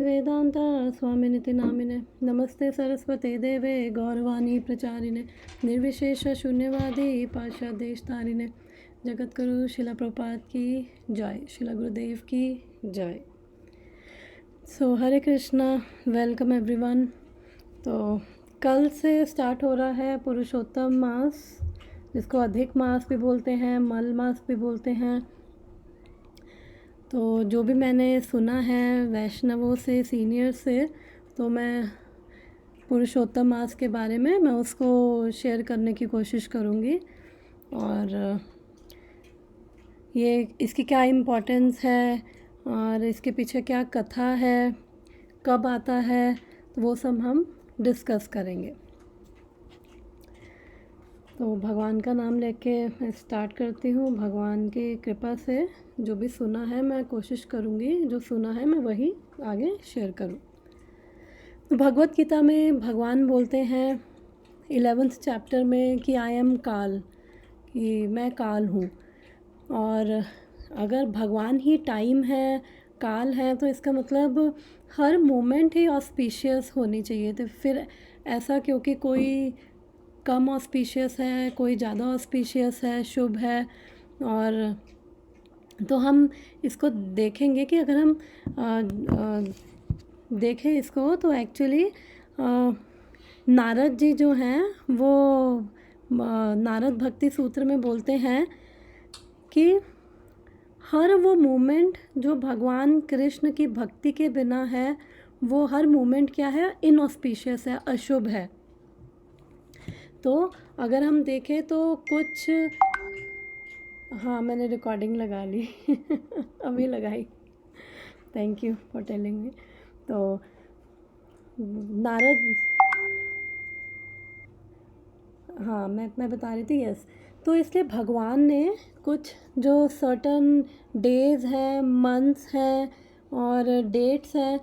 वेदांता स्वामिनिति नामिने नमस्ते सरस्वते देवे गौरवाणी प्रचारिणे निर्विशेष शून्यवादी पाशादेशतारिणे जगतगुरु शिला प्रभुपाद की जय। शिला गुरुदेव की जय। सो हरे कृष्णा, वेलकम एवरीवन। तो कल से स्टार्ट हो रहा है पुरुषोत्तम मास, जिसको अधिक मास भी बोलते हैं, मल मास भी बोलते हैं। तो जो भी मैंने सुना है वैष्णवों से, सीनियर से, तो मैं पुरुषोत्तम मास के बारे में मैं उसको शेयर करने की कोशिश करूँगी। और ये इसकी क्या इम्पोर्टेंस है और इसके पीछे क्या कथा है, कब आता है, तो वो सब हम डिस्कस करेंगे। तो भगवान का नाम लेके मैं स्टार्ट करती हूँ। भगवान की कृपा से जो भी सुना है मैं कोशिश करूँगी, जो सुना है मैं वही आगे शेयर करूँ। तो भगवत गीता में भगवान बोलते हैं 11th चैप्टर में कि आई एम काल, कि मैं काल हूँ। और अगर भगवान ही टाइम है, काल है, तो इसका मतलब हर मोमेंट ही ऑस्पिशियस होनी चाहिए। तो फिर ऐसा क्योंकि कोई कम ऑस्पिशियस है, कोई ज़्यादा ऑस्पिशियस है, शुभ है। और तो हम इसको देखेंगे कि अगर हम देखें इसको तो एक्चुअली नारद जी जो हैं वो नारद भक्ति सूत्र में बोलते हैं कि हर वो मोमेंट जो भगवान कृष्ण की भक्ति के बिना है, वो हर मोमेंट क्या है, इनऑस्पिशियस है, अशुभ है। तो अगर हम देखें तो कुछ, हाँ मैंने रिकॉर्डिंग लगा ली अभी लगाई, thank you for telling me. तो नारद, हाँ मैं बता रही थी, यस। तो इसलिए भगवान ने कुछ जो सर्टन डेज हैं, मंथ्स हैं और डेट्स हैं,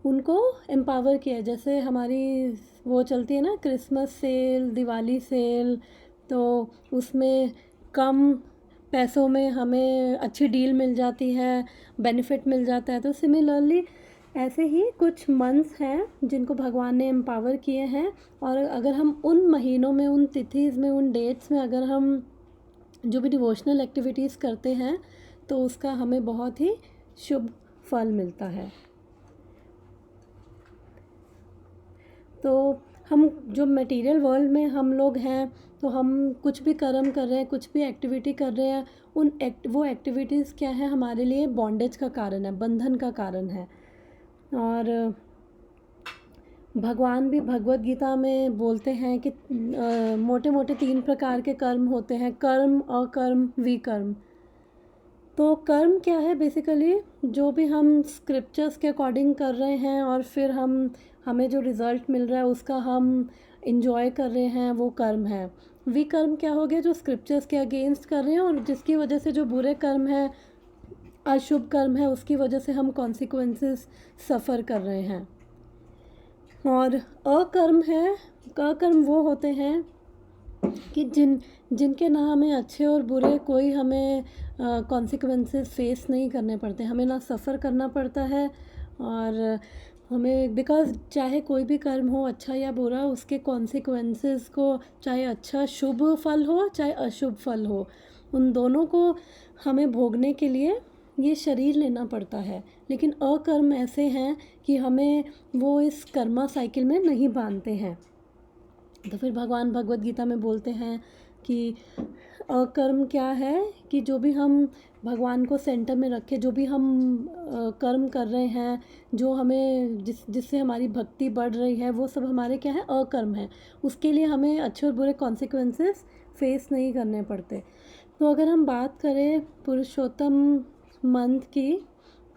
उनको एम्पावर किया। जैसे हमारी वो चलती है ना क्रिसमस सेल, दिवाली सेल, तो उसमें कम पैसों में हमें अच्छी डील मिल जाती है, बेनिफिट मिल जाता है। तो सिमिलरली ऐसे ही कुछ मंथ्स हैं जिनको भगवान ने एम्पावर किए हैं। और अगर हम उन महीनों में, उन तिथीज़ में, उन डेट्स में अगर हम जो भी डिवोशनल एक्टिविटीज़ करते हैं तो उसका हमें बहुत ही शुभ फल मिलता है। तो हम जो मटेरियल वर्ल्ड में हम लोग हैं, तो हम कुछ भी कर्म कर रहे हैं, कुछ भी एक्टिविटी कर रहे हैं, वो एक्टिविटीज़ क्या है, हमारे लिए बॉन्डेज का कारण है, बंधन का कारण है। और भगवान भी भगवत गीता में बोलते हैं कि मोटे मोटे 3 प्रकार के कर्म होते हैं, कर्म, अकर्म, विकर्म। तो कर्म क्या है, बेसिकली जो भी हम स्क्रिप्चर्स के अकॉर्डिंग कर रहे हैं और फिर हमें जो रिज़ल्ट मिल रहा है उसका हम इंजॉय कर रहे हैं, वो कर्म है। विकर्म क्या हो गया, जो स्क्रिप्चर्स के अगेंस्ट कर रहे हैं और जिसकी वजह से जो बुरे कर्म है, अशुभ कर्म है, उसकी वजह से हम कॉन्सिक्वेंसेस सफ़र कर रहे हैं। और अकर्म है, अकर्म वो होते हैं कि जिनके ना हमें अच्छे और बुरे कोई हमें कॉन्सिक्वेंसेस फेस नहीं करने पड़ते, हमें ना सफ़र करना पड़ता है। और हमें, बिकॉज़ चाहे कोई भी कर्म हो, अच्छा या बुरा, उसके कॉन्सिक्वेंसेस को, चाहे अच्छा शुभ फल हो चाहे अशुभ फल हो, उन दोनों को हमें भोगने के लिए ये शरीर लेना पड़ता है। लेकिन अकर्म ऐसे हैं कि हमें वो इस कर्मा साइकिल में नहीं बांधते हैं। तो फिर भगवान भगवत गीता में बोलते हैं कि अकर्म क्या है, कि जो भी हम भगवान को सेंटर में रखे, जो भी हम कर्म कर रहे हैं, जो हमें जिससे हमारी भक्ति बढ़ रही है, वो सब हमारे क्या है, अकर्म है। उसके लिए हमें अच्छे और बुरे कॉन्सिक्वेंसेस फेस नहीं करने पड़ते। तो अगर हम बात करें पुरुषोत्तम मंथ की,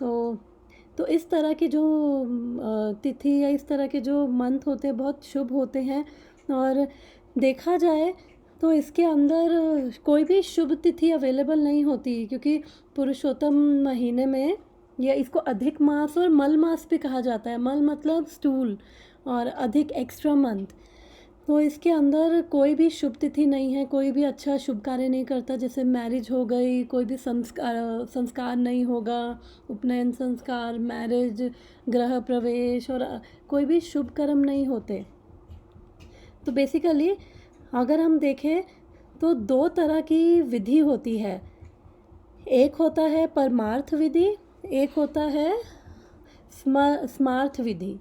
तो इस तरह की जो तिथि या इस तरह के जो मंथ होते हैं बहुत शुभ होते हैं। और देखा जाए तो इसके अंदर कोई भी शुभ तिथि अवेलेबल नहीं होती, क्योंकि पुरुषोत्तम महीने में, या इसको अधिक मास और मल मास भी कहा जाता है। मल मतलब स्टूल और अधिक एक्स्ट्रा मंथ। तो इसके अंदर कोई भी शुभ तिथि नहीं है, कोई भी अच्छा शुभ कार्य नहीं करता, जैसे मैरिज हो गई, कोई भी संस्कार नहीं होगा, उपनयन संस्कार, मैरिज, गृह प्रवेश और कोई भी शुभ कर्म नहीं होते। तो बेसिकली अगर हम देखें तो दो तरह की विधि होती है, एक होता है परमार्थ विधि, एक होता है स्मार्थ विधि।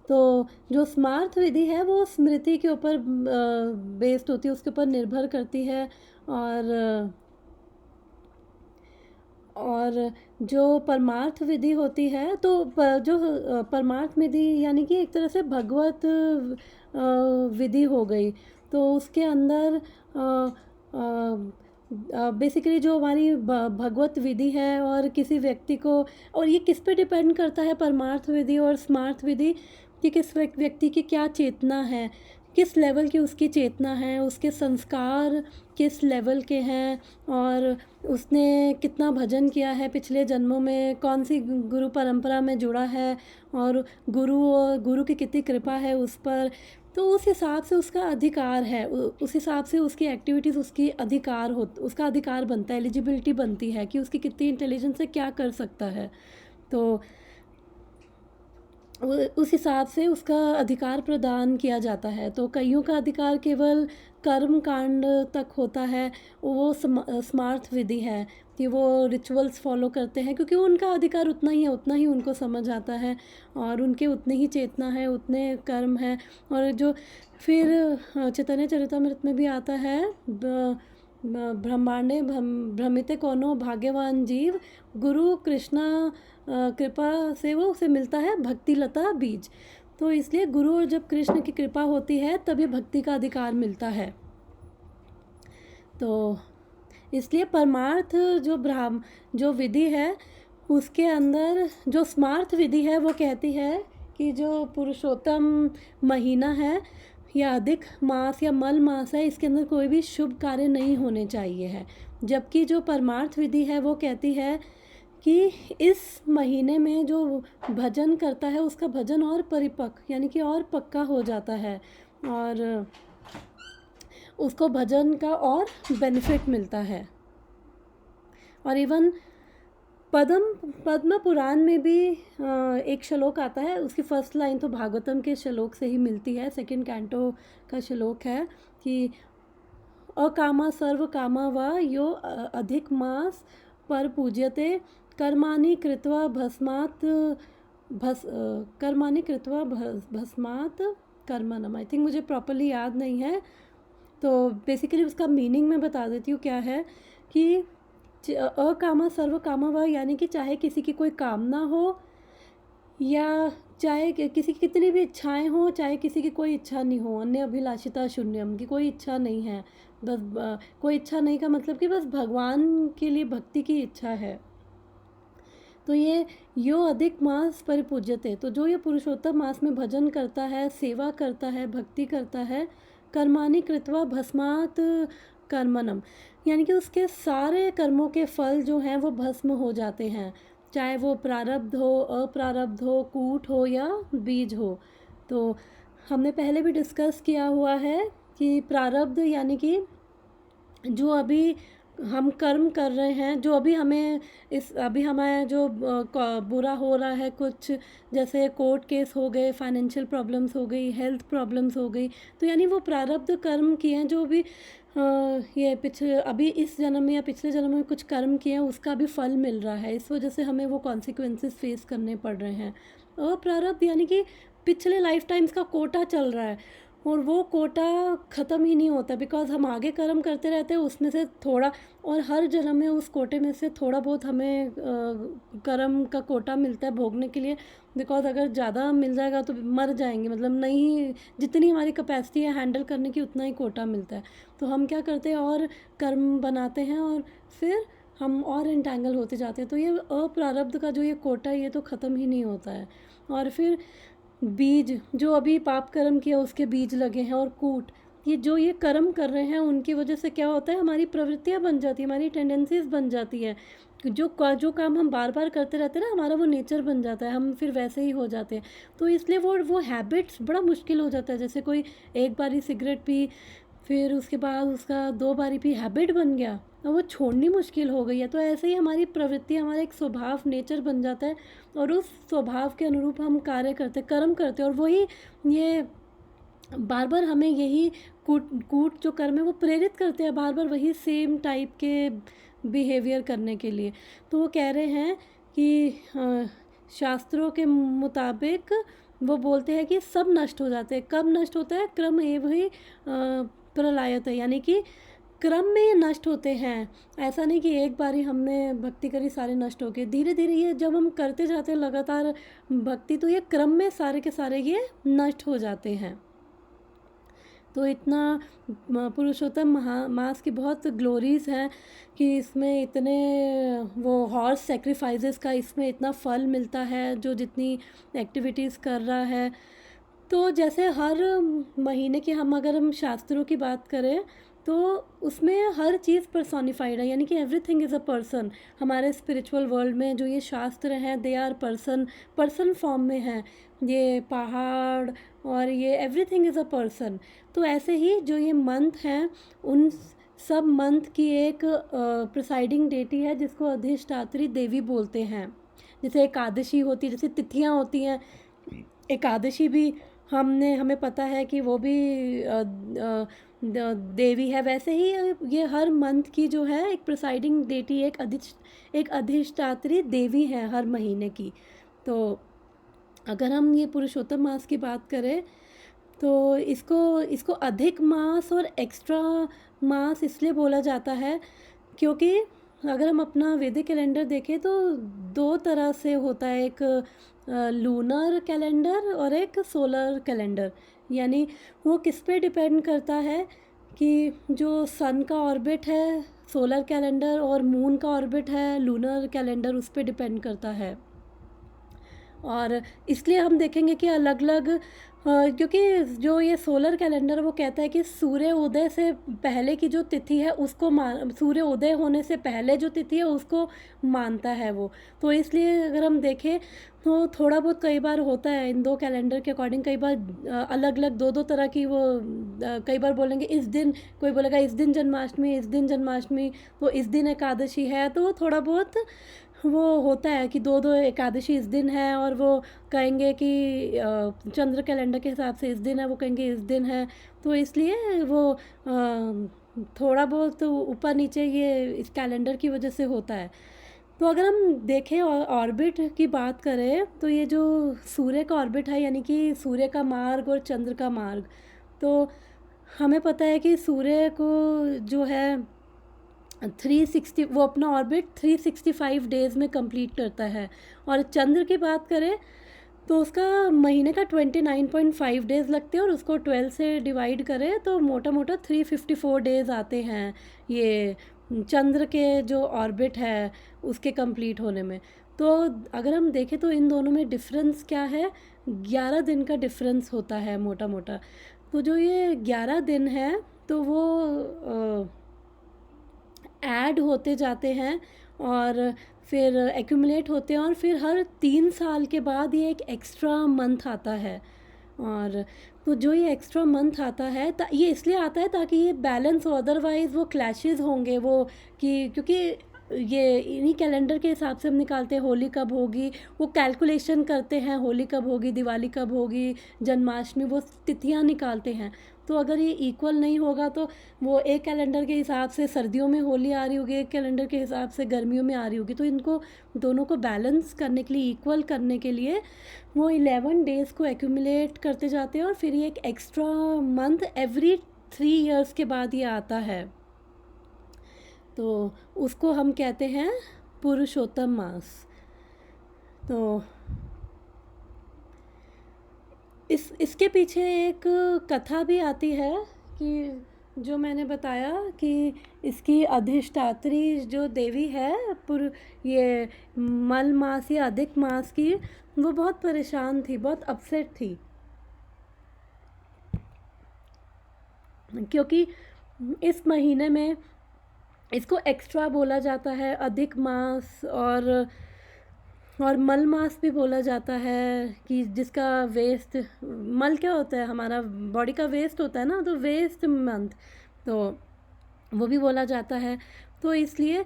तो जो स्मार्थ विधि है वो स्मृति के ऊपर बेस्ड होती है, उसके ऊपर निर्भर करती है। और जो परमार्थ विधि होती है तो जो परमार्थ विधि यानी कि एक तरह से भगवत विधि हो गई। तो उसके अंदर बेसिकली जो हमारी भगवत विधि है और किसी व्यक्ति को, और ये किस पे डिपेंड करता है परमार्थ विधि और स्मार्थ विधि, कि किस व्यक्ति की क्या चेतना है, किस लेवल की उसकी चेतना है, उसके संस्कार किस लेवल के हैं, और उसने कितना भजन किया है पिछले जन्मों में, कौन सी गुरु परंपरा में जुड़ा है, और गुरु की कितनी कृपा है उस पर। तो उस हिसाब से उसका अधिकार है, उस हिसाब से उसकी एक्टिविटीज़ उसका अधिकार बनता है, एलिजिबिलिटी बनती है कि उसकी कितनी इंटेलिजेंस से क्या कर सकता है। तो उस हिसाब से उसका अधिकार प्रदान किया जाता है। तो कईयों का अधिकार केवल कर्म कांड तक होता है, वो स्मार्थ विधि है कि वो रिचुअल्स फॉलो करते हैं, क्योंकि उनका अधिकार उतना ही है, उतना ही उनको समझ आता है और उनके उतनी ही चेतना है, उतने कर्म है। और जो फिर चैतन्य चरितमृत में भी आता है, ब्रह्मांडे भ्रमिते कोनो भाग्यवान जीव, गुरु कृष्णा कृपा से वो उसे मिलता है भक्ति लता बीज। तो इसलिए गुरु और जब कृष्ण की कृपा होती है तभी भक्ति का अधिकार मिलता है। तो इसलिए परमार्थ जो विधि है उसके अंदर जो स्मार्थ विधि है वो कहती है कि जो पुरुषोत्तम महीना है या अधिक मास या मल मास है, इसके अंदर कोई भी शुभ कार्य नहीं होने चाहिए है। जबकि जो परमार्थ विधि है वो कहती है कि इस महीने में जो भजन करता है उसका भजन और परिपक्व यानी कि और पक्का हो जाता है, और उसको भजन का और बेनिफिट मिलता है। और इवन पद्म पुराण में भी एक श्लोक आता है, उसकी फर्स्ट लाइन तो भागवतम के श्लोक से ही मिलती है, सेकंड कैंटो का श्लोक है कि अकामा सर्व कामा व यो अधिक मास पर पूज्यते कर्माणि कृत्वा भस्मात् कर्मणम। आई थिंक मुझे प्रॉपरली याद नहीं है, तो बेसिकली उसका मीनिंग मैं बता देती हूँ क्या है कि अकामा सर्व कामा व यानी कि चाहे किसी की कोई कामना हो या चाहे किसी की कितनी भी इच्छाएं हो, चाहे किसी की कोई इच्छा नहीं हो, अन्य अभिलाषिता शून्यम की कोई इच्छा नहीं है, बस कोई इच्छा नहीं का मतलब कि बस भगवान के लिए भक्ति की इच्छा है। तो ये यो अधिक मास परिपूज्यते, तो जो ये पुरुषोत्तम मास में भजन करता है, सेवा करता है, भक्ति करता है, कर्माणि कृत्वा भस्मात् कर्मणम, यानी कि उसके सारे कर्मों के फल जो हैं वो भस्म हो जाते हैं, चाहे वो प्रारब्ध हो, अप्रारब्ध हो, कूट हो या बीज हो। तो हमने पहले भी डिस्कस किया हुआ है कि प्रारब्ध यानी कि जो अभी हम कर्म कर रहे हैं, जो अभी हमें जो बुरा हो रहा है, कुछ जैसे कोर्ट केस हो गए, फाइनेंशियल प्रॉब्लम्स हो गई, हेल्थ प्रॉब्लम्स हो गई, तो यानी वो प्रारब्ध कर्म किए हैं जो भी अभी इस जन्म में या पिछले जन्म में कुछ कर्म किए हैं, उसका भी फल मिल रहा है, इस वजह से हमें वो कॉन्सिक्वेंसेस फेस करने पड़ रहे हैं। अप्रारब्ध यानी कि पिछले लाइफ टाइम्स का कोटा चल रहा है और वो कोटा ख़त्म ही नहीं होता, बिकॉज़ हम आगे कर्म करते रहते हैं उसमें से थोड़ा, और हर जन्म में उस कोटे में से थोड़ा बहुत हमें कर्म का कोटा मिलता है भोगने के लिए, बिकॉज़ अगर ज़्यादा मिल जाएगा तो मर जाएंगे, मतलब नहीं, जितनी हमारी कैपेसिटी है हैंडल करने की उतना ही कोटा मिलता है। तो हम क्या करते हैं, और कर्म बनाते हैं और फिर हम और एंटेंगल होते जाते हैं। तो ये अप्रारब्ध का जो ये कोटा है ये तो ख़त्म ही नहीं होता है। और फिर बीज, जो अभी पाप कर्म किया उसके बीज लगे हैं, और कूट, ये कर्म कर रहे हैं उनकी वजह से क्या होता है, हमारी प्रवृत्तियाँ बन जाती हैं, हमारी टेंडेंसीज बन जाती हैं। जो काम हम बार बार करते रहते हैं ना, हमारा वो नेचर बन जाता है, हम फिर वैसे ही हो जाते हैं। तो इसलिए वो हैबिट्स बड़ा मुश्किल हो जाता है। जैसे कोई एक बारी सिगरेट पी, फिर उसके बाद उसका 2 बारी पी, हैबिट बन गया, और वो छोड़नी मुश्किल हो गई है। तो ऐसे ही हमारी प्रवृत्ति, हमारा एक स्वभाव, नेचर बन जाता है, और उस स्वभाव के अनुरूप हम कार्य करते, कर्म करते, और वही ये बार बार हमें यही कूट जो कर्म है वो प्रेरित करते हैं, बार बार वही सेम टाइप के बिहेवियर करने के लिए। तो वो कह रहे हैं कि शास्त्रों के मुताबिक वो बोलते हैं कि सब नष्ट हो जाते हैं। कब नष्ट होता है? क्रम एव ही प्रलयत है, यानी कि क्रम में ये नष्ट होते हैं। ऐसा नहीं कि एक बार ही हमने भक्ति करी सारे नष्ट हो गए। धीरे धीरे ये जब हम करते जाते हैं लगातार भक्ति, तो ये क्रम में सारे के सारे ये नष्ट हो जाते हैं। तो इतना पुरुषोत्तम मास की बहुत ग्लोरीज हैं कि इसमें इतने वो हॉर्स सेक्रीफाइसेस का इसमें इतना फल मिलता है जो जितनी एक्टिविटीज़ कर रहा है। तो जैसे हर महीने की अगर हम शास्त्रों की बात करें तो उसमें हर चीज़ पर्सोनिफाइड है, यानी कि एवरीथिंग इज़ अ पर्सन। हमारे स्पिरिचुअल वर्ल्ड में जो ये शास्त्र हैं दे आर पर्सन फॉर्म में हैं। ये पहाड़ और ये एवरीथिंग इज़ अ पर्सन। तो ऐसे ही जो ये मंथ हैं, उन सब मंथ की एक प्रिसाइडिंग डेटी है जिसको अधिष्ठात्री देवी बोलते हैं। जैसे एकादशी होती है, जैसे तिथियाँ होती हैं, एकादशी भी हमें पता है कि वो भी देवी है। वैसे ही ये हर मंथ की जो है एक प्रिसाइडिंग डेटी, एक अधिष्ठात्री देवी है हर महीने की। तो अगर हम ये पुरुषोत्तम मास की बात करें तो इसको अधिक मास और एक्स्ट्रा मास इसलिए बोला जाता है क्योंकि अगर हम अपना वैदिक कैलेंडर देखें तो 2 तरह से होता है, एक लूनर कैलेंडर और एक सोलर कैलेंडर। यानी वो किस पे डिपेंड करता है कि जो सन का ऑर्बिट है सोलर कैलेंडर, और मून का ऑर्बिट है लूनर कैलेंडर, उस पे डिपेंड करता है। और इसलिए हम देखेंगे कि अलग अलग क्योंकि जो ये सोलर कैलेंडर वो कहता है कि सूर्य उदय से पहले की जो तिथि है उसको सूर्य उदय होने से पहले जो तिथि है उसको मानता है वो। तो इसलिए अगर हम देखें तो थोड़ा बहुत कई बार होता है इन 2 कैलेंडर के अकॉर्डिंग, कई बार अलग अलग 2 तरह की वो कई बार बोलेंगे इस दिन, कोई बोलेगा इस दिन जन्माष्टमी, इस दिन जन्माष्टमी, तो इस दिन एकादशी है। तो वो थोड़ा बहुत वो होता है कि 2 एकादशी इस दिन है, और वो कहेंगे कि चंद्र कैलेंडर के हिसाब से इस दिन है, वो कहेंगे इस दिन है। तो इसलिए वो थोड़ा बहुत ऊपर नीचे ये इस कैलेंडर की वजह से होता है। तो अगर हम देखें ऑर्बिट की बात करें तो ये जो सूर्य का ऑर्बिट है, यानी कि सूर्य का मार्ग और चंद्र का मार्ग, तो हमें पता है कि सूर्य को जो है 360 वो अपना ऑर्बिट 365 डेज़ में कंप्लीट करता है। और चंद्र की बात करें तो उसका महीने का 29.5 डेज़ लगते हैं, और उसको 12 से डिवाइड करें तो मोटा मोटा 354 डेज़ आते हैं ये चंद्र के जो ऑर्बिट है उसके कंप्लीट होने में। तो अगर हम देखें तो इन दोनों में डिफरेंस क्या है, 11 दिन का डिफरेंस होता है मोटा मोटा। तो जो ये 11 दिन है तो वो ऐड होते जाते हैं और फिर एक्यूमुलेट होते हैं, और फिर हर 3 साल के बाद ये एक एक्स्ट्रा मंथ आता है। और तो जो ये एक्स्ट्रा मंथ आता है ये इसलिए आता है ताकि ये बैलेंस हो, अदरवाइज़ वो क्लैशेस होंगे वो कि क्योंकि ये इन्हीं कैलेंडर के हिसाब से हम निकालते हैं होली कब होगी, वो कैलकुलेशन करते हैं होली कब होगी, दिवाली कब होगी, जन्माष्टमी, वो तिथियां निकालते हैं। तो अगर ये इक्वल नहीं होगा तो वो एक कैलेंडर के हिसाब से सर्दियों में होली आ रही होगी, एक कैलेंडर के हिसाब से गर्मियों में आ रही होगी। तो इनको दोनों को बैलेंस करने के लिए, इक्वल करने के लिए वो 11 डेज़ को एक्यूमुलेट करते जाते हैं, और फिर ये एक एक्स्ट्रा मंथ एवरी 3 ईयर्स के बाद ये आता है। तो उसको हम कहते हैं पुरुषोत्तम मास। तो इसके पीछे एक कथा भी आती है कि जो मैंने बताया कि इसकी अधिष्ठात्री जो देवी है ये मल मास या अधिक मास की, वो बहुत परेशान थी, बहुत अपसेट थी। क्योंकि इस महीने में इसको एक्स्ट्रा बोला जाता है, अधिक मास और मल मास भी बोला जाता है, कि जिसका वेस्ट, मल क्या होता है, हमारा बॉडी का वेस्ट होता है ना, तो वेस्ट मंथ, तो वो भी बोला जाता है। तो इसलिए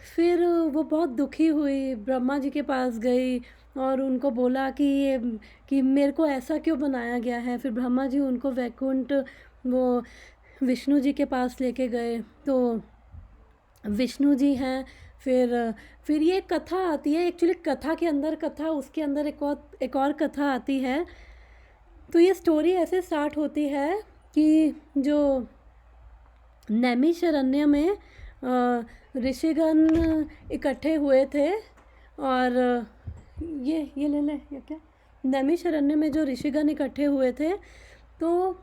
फिर वो बहुत दुखी हुई, ब्रह्मा जी के पास गई और उनको बोला कि मेरे को ऐसा क्यों बनाया गया है। फिर ब्रह्मा जी उनको वैकुंठ, वो विष्णु जी के पास लेके गए। तो विष्णु जी हैं। फिर ये कथा आती है, एक्चुअली कथा के अंदर कथा, उसके अंदर एक और कथा आती है। तो ये स्टोरी ऐसे स्टार्ट होती है कि जो नैमिषारण्य में ऋषिगण इकट्ठे हुए थे, और ये ले या क्या, नैमिषारण्य में जो ऋषिगण इकट्ठे हुए थे, तो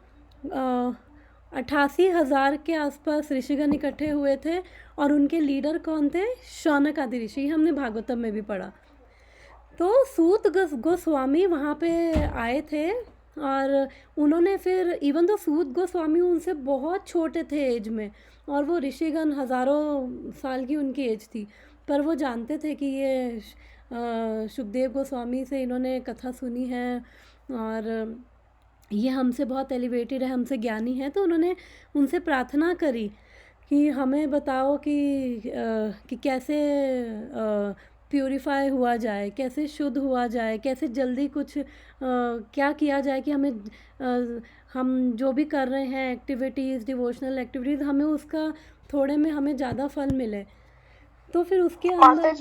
88,000 के आसपास ऋषिगण इकट्ठे हुए थे, और उनके लीडर कौन थे, शौनक आदि ऋषि। हमने भागवतम में भी पढ़ा। तो सूत गोस्वामी वहाँ पे आए थे, और उन्होंने फिर, इवन तो सूत गोस्वामी उनसे बहुत छोटे थे एज में, और वो ऋषिगण हज़ारों साल की उनकी एज थी, पर वो जानते थे कि ये शुकदेव गोस्वामी से इन्होंने कथा सुनी है, और ये हमसे बहुत एलिवेटेड है, हमसे ज्ञानी है। तो उन्होंने उनसे प्रार्थना करी कि हमें बताओ कि कैसे प्यूरिफाई हुआ जाए, कैसे शुद्ध हुआ जाए, कैसे जल्दी कुछ क्या किया जाए कि हम जो भी कर रहे हैं एक्टिविटीज़, डिवोशनल एक्टिविटीज़, हमें उसका थोड़े में हमें ज़्यादा फल मिले। तो फिर उसके अंदर,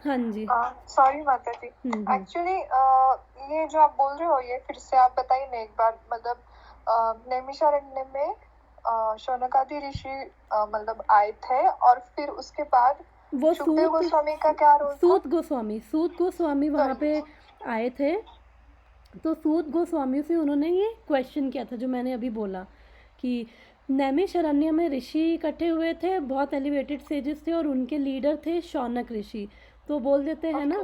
हाँ जी, सॉरी माता जी, एक्चुअली ये जो आप बोल रहे हो, ये फिर से आप बताइए ना एक बार। मतलब नैमिषारण्य में शौनकादि ऋषि मतलब आए थे, और फिर उसके बाद वो सुखदेव गोस्वामी का क्या रोल था? सूत गोस्वामी वहाँ पे आए थे। तो सूत गोस्वामी से उन्होंने ये क्वेश्चन किया था जो मैंने अभी बोला, कि नैमिषारण्य में ऋषि इकट्ठे हुए थे, बहुत एलिवेटेड सेजेस थे, और उनके लीडर थे शौनक ऋषि। तो बोल देते हैं ना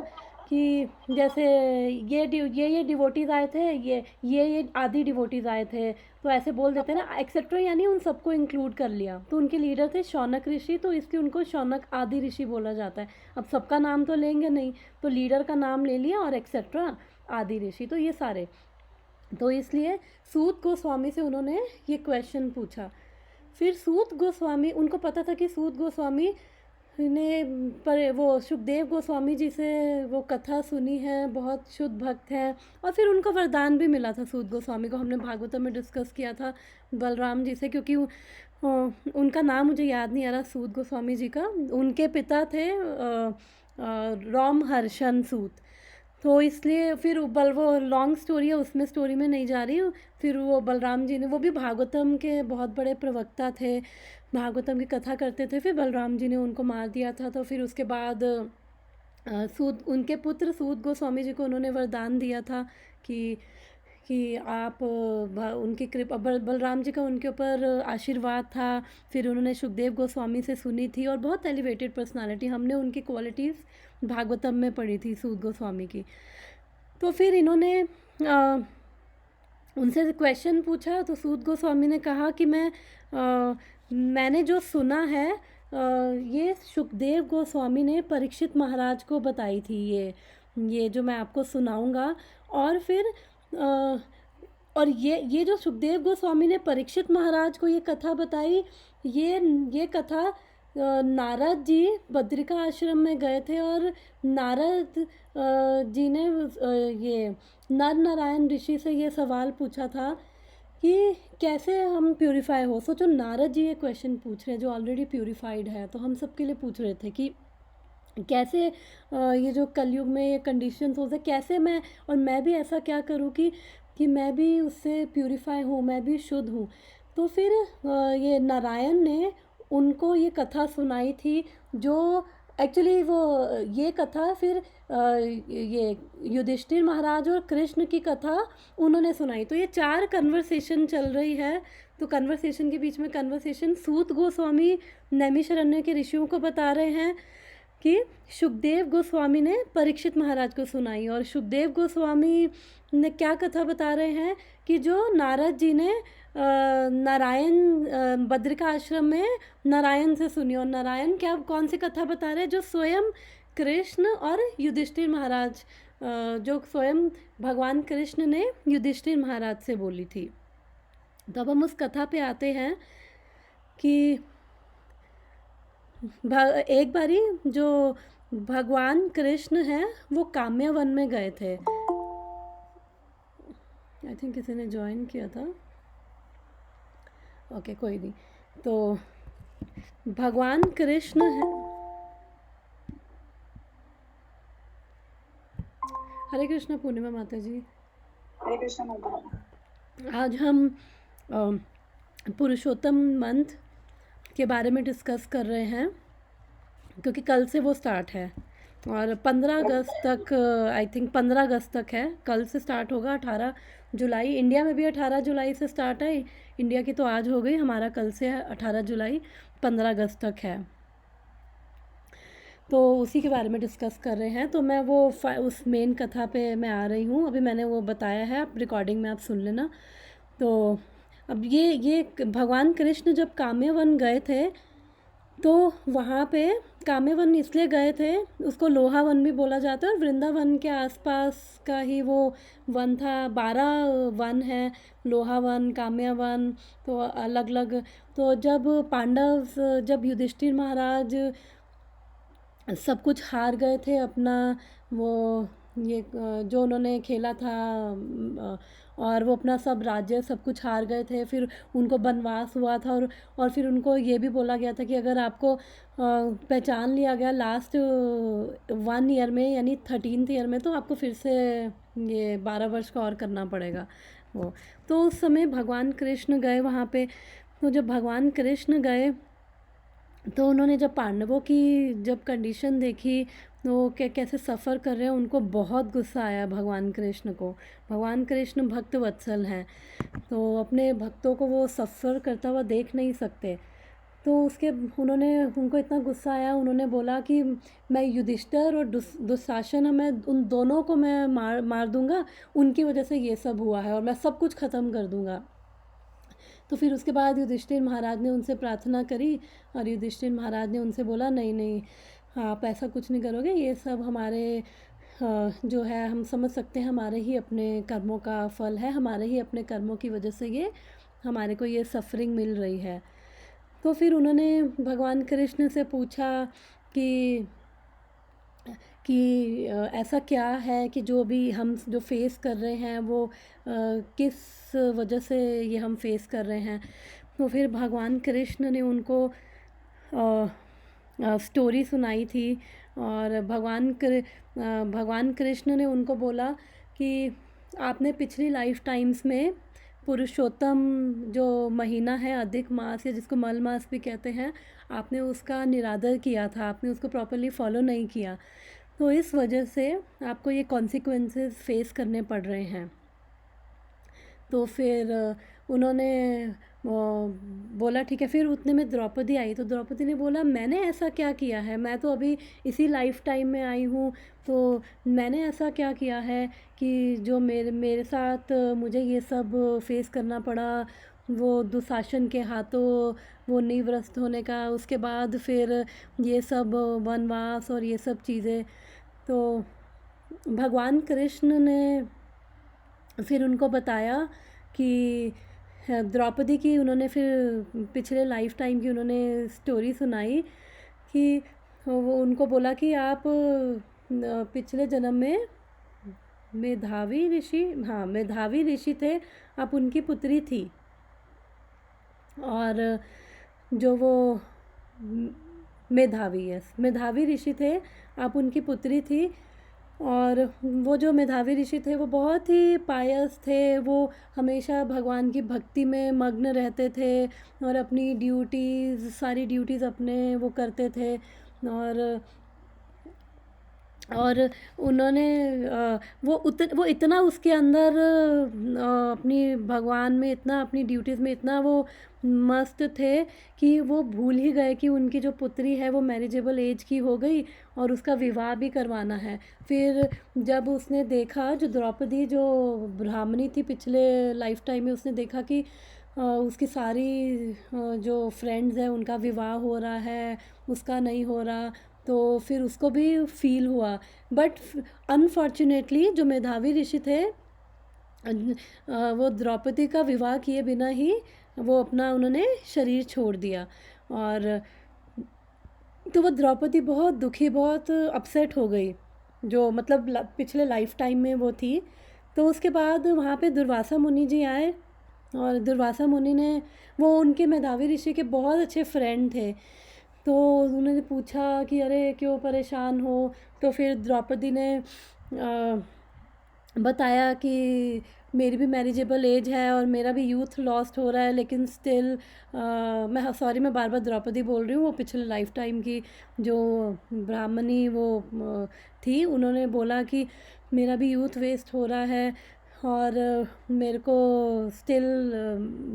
कि जैसे ये डिवोटीज़ आए थे, ये आदि डिवोटीज़ आए थे, तो ऐसे बोल देते हैं ना, एक्सेट्रा, यानी उन सबको इंक्लूड कर लिया। तो उनके लीडर थे शौनक ऋषि, तो इसलिए उनको शौनक आदि ऋषि बोला जाता है। अब सबका नाम तो लेंगे नहीं, तो लीडर का नाम ले लिया, और एक्सेट्रा आदि ऋषि, तो ये सारे। तो इसलिए सूत गोस्वामी से उन्होंने ये क्वेश्चन पूछा। फिर सूत गोस्वामी, उनको पता था कि सूत गोस्वामी ने पर वो सुखदेव गोस्वामी जी से वो कथा सुनी है, बहुत शुद्ध भक्त हैं, और फिर उनको वरदान भी मिला था सूत गोस्वामी को। हमने भागवतम में डिस्कस किया था बलराम जी से, क्योंकि उनका नाम मुझे याद नहीं आ रहा सूत गोस्वामी जी का। उनके पिता थे रोमहर्षण सूत, तो इसलिए फिर वो लॉन्ग स्टोरी है, उसमें स्टोरी में नहीं जा रही। फिर वो बलराम जी ने, वो भी भागवतम के बहुत बड़े प्रवक्ता थे, भागवतम की कथा करते थे, फिर बलराम जी ने उनको मार दिया था। तो फिर उसके बाद उनके पुत्र सूत गोस्वामी जी को उन्होंने वरदान दिया था कि आप उनकी कृपा, बलराम जी का उनके ऊपर आशीर्वाद था। फिर उन्होंने सुखदेव गोस्वामी से सुनी थी, और बहुत एलिवेटेड पर्सनालिटी, हमने उनकी क्वालिटीज़ भागवतम में पढ़ी थी सूत गोस्वामी की। तो फिर इन्होंने उनसे क्वेश्चन पूछा, तो सूत गोस्वामी ने कहा कि मैंने जो सुना है ये सुखदेव गोस्वामी ने परीक्षित महाराज को बताई थी, ये जो मैं आपको सुनाऊंगा। और फिर और ये जो सुखदेव गोस्वामी ने परीक्षित महाराज को ये कथा बताई, ये कथा नारद जी बद्रिका आश्रम में गए थे, और नारद जी ने ये नर नारायण ऋषि से ये सवाल पूछा था कि कैसे हम प्यूरिफाई हो। सोचो, नारद जी ये क्वेश्चन पूछ रहे हैं जो ऑलरेडी प्यूरिफाइड है, तो हम सबके लिए पूछ रहे थे कि कैसे ये जो कलयुग में ये कंडीशंस हो, कैसे मैं भी ऐसा क्या करूँ कि मैं भी उससे प्यूरिफाई हूँ, मैं भी शुद्ध हूँ। तो फिर ये नारायण ने उनको ये कथा सुनाई थी, जो एक्चुअली वो ये कथा फिर ये युधिष्ठिर महाराज और कृष्ण की कथा उन्होंने सुनाई। तो ये 4 कन्वर्सेशन चल रही है। तो कन्वर्सेशन के बीच में कन्वर्सेशन सूत गोस्वामी नैमिषारण्य के ऋषियों को बता रहे हैं, कि शुकदेव गोस्वामी ने परीक्षित महाराज को सुनाई। और शुकदेव गोस्वामी ने क्या कथा बता रहे हैं कि जो नारद जी ने नारायण बद्रिका आश्रम में नारायण से सुनी। और नारायण क्या कौन सी कथा बता रहे हैं? जो स्वयं कृष्ण और युधिष्ठिर महाराज, जो स्वयं भगवान कृष्ण ने युधिष्ठिर महाराज से बोली थी। तो अब हम उस कथा पे आते हैं कि एक बारी जो भगवान कृष्ण हैं वो काम्यवन में गए थे। आई थिंक किसी ने ज्वाइन किया था। ओके कोई नहीं। तो भगवान कृष्ण है। हरे कृष्णा पूर्णिमा माता जी। हरे कृष्णा माता। आज हम पुरुषोत्तम मंत्र के बारे में डिस्कस कर रहे हैं, क्योंकि कल से वो स्टार्ट है और 15 अगस्त तक, आई थिंक 15 अगस्त तक है। कल से स्टार्ट होगा 18 जुलाई। इंडिया में भी 18 जुलाई से स्टार्ट है। इंडिया की तो आज हो गई, हमारा कल से है 18 जुलाई 15 अगस्त तक है। तो उसी के बारे में डिस्कस कर रहे हैं। तो मैं वो उस मेन कथा पे मैं आ रही हूँ। अभी मैंने वो बताया है, आप रिकॉर्डिंग में आप सुन लेना। तो अब ये भगवान कृष्ण जब काम्यवन गए थे तो वहाँ पे काम्यवन इसलिए गए थे, उसको लोहावन भी बोला जाता है। और वृंदावन के आसपास का ही वो वन था। 12 वन है, लोहावन, काम्यवन, तो अलग अलग। तो जब पांडव, जब युधिष्ठिर महाराज सब कुछ हार गए थे अपना, वो ये जो उन्होंने खेला था, और वो अपना सब राज्य सब कुछ हार गए थे। फिर उनको वनवास हुआ था और फिर उनको ये भी बोला गया था कि अगर आपको पहचान लिया गया लास्ट 1 ईयर में, यानी 13th ईयर में, तो आपको फिर से ये 12 वर्ष का और करना पड़ेगा वो। तो उस समय भगवान कृष्ण गए वहाँ पे। तो जब भगवान कृष्ण गए तो उन्होंने जब पांडवों की जब कंडीशन देखी, तो कैसे सफ़र कर रहे हैं, उनको बहुत गुस्सा आया भगवान कृष्ण को। भगवान कृष्ण भक्त वत्सल हैं, तो अपने भक्तों को वो सफ़र करता हुआ देख नहीं सकते। तो उनको इतना गुस्सा आया, उन्होंने बोला कि मैं युधिष्ठिर और दुशासन, मैं उन दोनों को मैं मार दूंगा, उनकी वजह से ये सब हुआ है और मैं सब कुछ ख़त्म कर दूंगा। तो फिर उसके बाद युधिष्ठिर महाराज ने उनसे प्रार्थना करी और युधिष्ठिर महाराज ने उनसे बोला नहीं नहीं, आप ऐसा कुछ नहीं करोगे, ये सब हमारे जो है, हम समझ सकते हैं हमारे ही अपने कर्मों का फल है, हमारे ही अपने कर्मों की वजह से ये हमारे को ये सफरिंग मिल रही है। तो फिर उन्होंने भगवान कृष्ण से पूछा कि ऐसा क्या है कि जो भी हम जो फेस कर रहे हैं वो किस वजह से ये हम फेस कर रहे हैं। तो फिर भगवान कृष्ण ने उनको स्टोरी सुनाई थी और भगवान कृष्ण ने उनको बोला कि आपने पिछली लाइफ टाइम्स में पुरुषोत्तम जो महीना है, अधिक मास, या जिसको मल मास भी कहते हैं, आपने उसका निरादर किया था, आपने उसको प्रॉपर्ली फॉलो नहीं किया। तो इस वजह से आपको ये कॉन्सिक्वेंसेस फेस करने पड़ रहे हैं। तो फिर उन्होंने बोला ठीक है। फिर उतने में द्रौपदी आई, तो द्रौपदी ने बोला मैंने ऐसा क्या किया है, मैं तो अभी इसी लाइफ टाइम में आई हूँ, तो मैंने ऐसा क्या किया है कि जो मेरे साथ मुझे ये सब फेस करना पड़ा, वो दुशासन के हाथों वो निवृत्त होने का, उसके बाद फिर ये सब वनवास और ये सब चीज़ें। तो भगवान कृष्ण ने फिर उनको बताया कि द्रौपदी की, उन्होंने फिर पिछले लाइफ टाइम की उन्होंने स्टोरी सुनाई कि वो उनको बोला कि आप पिछले जन्म में मेधावी ऋषि थे, आप उनकी पुत्री थी। और जो वो मेधावी ऋषि थे, आप उनकी पुत्री थी। और वो जो मेधावी ऋषि थे वो बहुत ही पायस थे, वो हमेशा भगवान की भक्ति में मग्न रहते थे और अपनी सारी ड्यूटीज़ अपने वो करते थे। और और उन्होंने वो इतना उसके अंदर अपनी भगवान में इतना, अपनी ड्यूटीज़ में इतना वो मस्त थे कि वो भूल ही गए कि उनकी जो पुत्री है वो मैरिजेबल एज की हो गई और उसका विवाह भी करवाना है। फिर जब उसने देखा, जो द्रौपदी जो ब्राह्मणी थी पिछले लाइफ टाइम में, उसने देखा कि उसकी सारी जो फ्रेंड्स हैं उनका विवाह हो रहा है, उसका नहीं हो रहा, तो फिर उसको भी फील हुआ। बट अनफॉर्चुनेटली जो मेधावी ऋषि थे वो द्रौपदी का विवाह किए बिना ही वो अपना उन्होंने शरीर छोड़ दिया। और तो वो द्रौपदी बहुत दुखी, बहुत अपसेट हो गई, जो मतलब पिछले लाइफ टाइम में वो थी। तो उसके बाद वहाँ पे दुर्वासा मुनि जी आए और दुर्वासा मुनि ने, वो उनके मेधावी ऋषि के बहुत अच्छे फ्रेंड थे, तो उन्होंने पूछा कि अरे क्यों परेशान हो। तो फिर द्रौपदी ने बताया कि मेरी भी मैरिजेबल एज है और मेरा भी यूथ लॉस्ट हो रहा है, लेकिन स्टिल मैं सॉरी, मैं बार बार द्रौपदी बोल रही हूँ, वो पिछले लाइफ टाइम की जो ब्राह्मणी वो थी, उन्होंने बोला कि मेरा भी यूथ वेस्ट हो रहा है और मेरे को स्टिल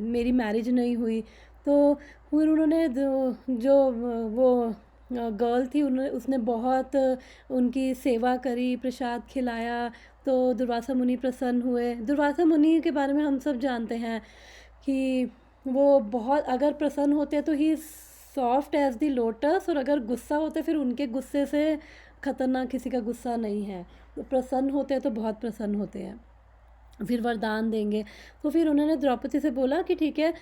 मेरी मैरिज नहीं हुई। तो फिर उन्होंने जो वो गर्ल थी, उन्होंने उसने बहुत उनकी सेवा करी, प्रसाद खिलाया, तो दुर्वासा मुनि प्रसन्न हुए। दुर्वासा मुनि के बारे में हम सब जानते हैं कि वो बहुत, अगर प्रसन्न होते हैं तो ही सॉफ्ट एज द लोटस, और अगर गुस्सा होते फिर उनके गुस्से से खतरनाक किसी का गुस्सा नहीं है। तो प्रसन्न होते हैं तो बहुत प्रसन्न होते हैं, फिर वरदान देंगे। तो फिर उन्होंने द्रौपदी से बोला कि ठीक है,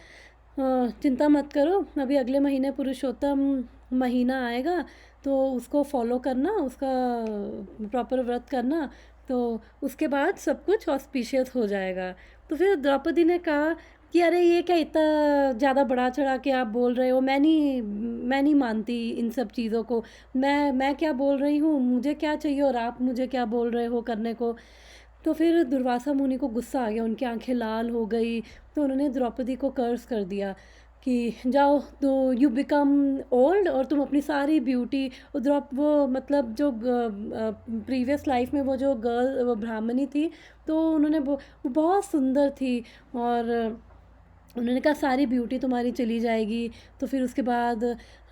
चिंता मत करो, अभी अगले महीने पुरुषोत्तम महीना आएगा तो उसको फॉलो करना, उसका प्रॉपर व्रत करना, तो उसके बाद सब कुछ ऑस्पिशियस हो जाएगा। तो फिर द्रौपदी ने कहा कि अरे ये क्या इतना ज़्यादा बढ़ा चढ़ा के आप बोल रहे हो, मैं नहीं मानती इन सब चीज़ों को, मैं क्या बोल रही हूँ, मुझे क्या चाहिए और आप मुझे क्या बोल रहे हो करने को। तो फिर दुर्वासा मुनि को गुस्सा आ गया, उनकी आंखें लाल हो गई, तो उन्होंने द्रौपदी को कर्स कर दिया कि जाओ, तो यू बिकम ओल्ड और तुम अपनी सारी ब्यूटी, वो मतलब जो प्रीवियस लाइफ में वो जो गर्ल, वो ब्राह्मणी थी, तो उन्होंने वो बहुत सुंदर थी, और उन्होंने कहा सारी ब्यूटी तुम्हारी चली जाएगी। तो फिर उसके बाद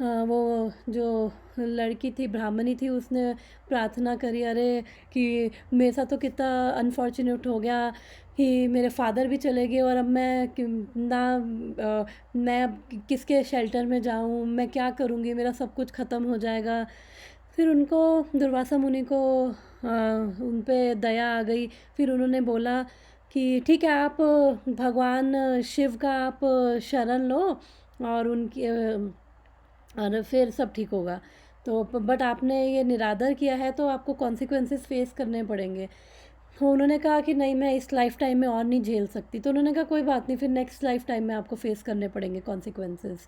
वो जो लड़की थी, ब्राह्मणी थी, उसने प्रार्थना करी, अरे कि मेरे साथ तो कितना अनफॉर्चुनेट हो गया कि मेरे फादर भी चले गए और अब मैं अब किसके शेल्टर में जाऊँ, मैं क्या करूँगी, मेरा सब कुछ ख़त्म हो जाएगा। फिर उनको, दुर्वासा मुनि को उन पे दया आ गई। फिर उन्होंने बोला कि ठीक है, आप भगवान शिव का आप शरण लो और उनकी और फिर सब ठीक होगा। तो बट आपने ये निरादर किया है तो आपको कॉन्सिक्वेंसेस फेस करने पड़ेंगे। तो उन्होंने कहा कि नहीं, मैं इस लाइफ टाइम में और नहीं झेल सकती। तो उन्होंने कहा कोई बात नहीं, फिर नेक्स्ट लाइफ टाइम में आपको फेस करने पड़ेंगे कॉन्सिक्वेंसेस।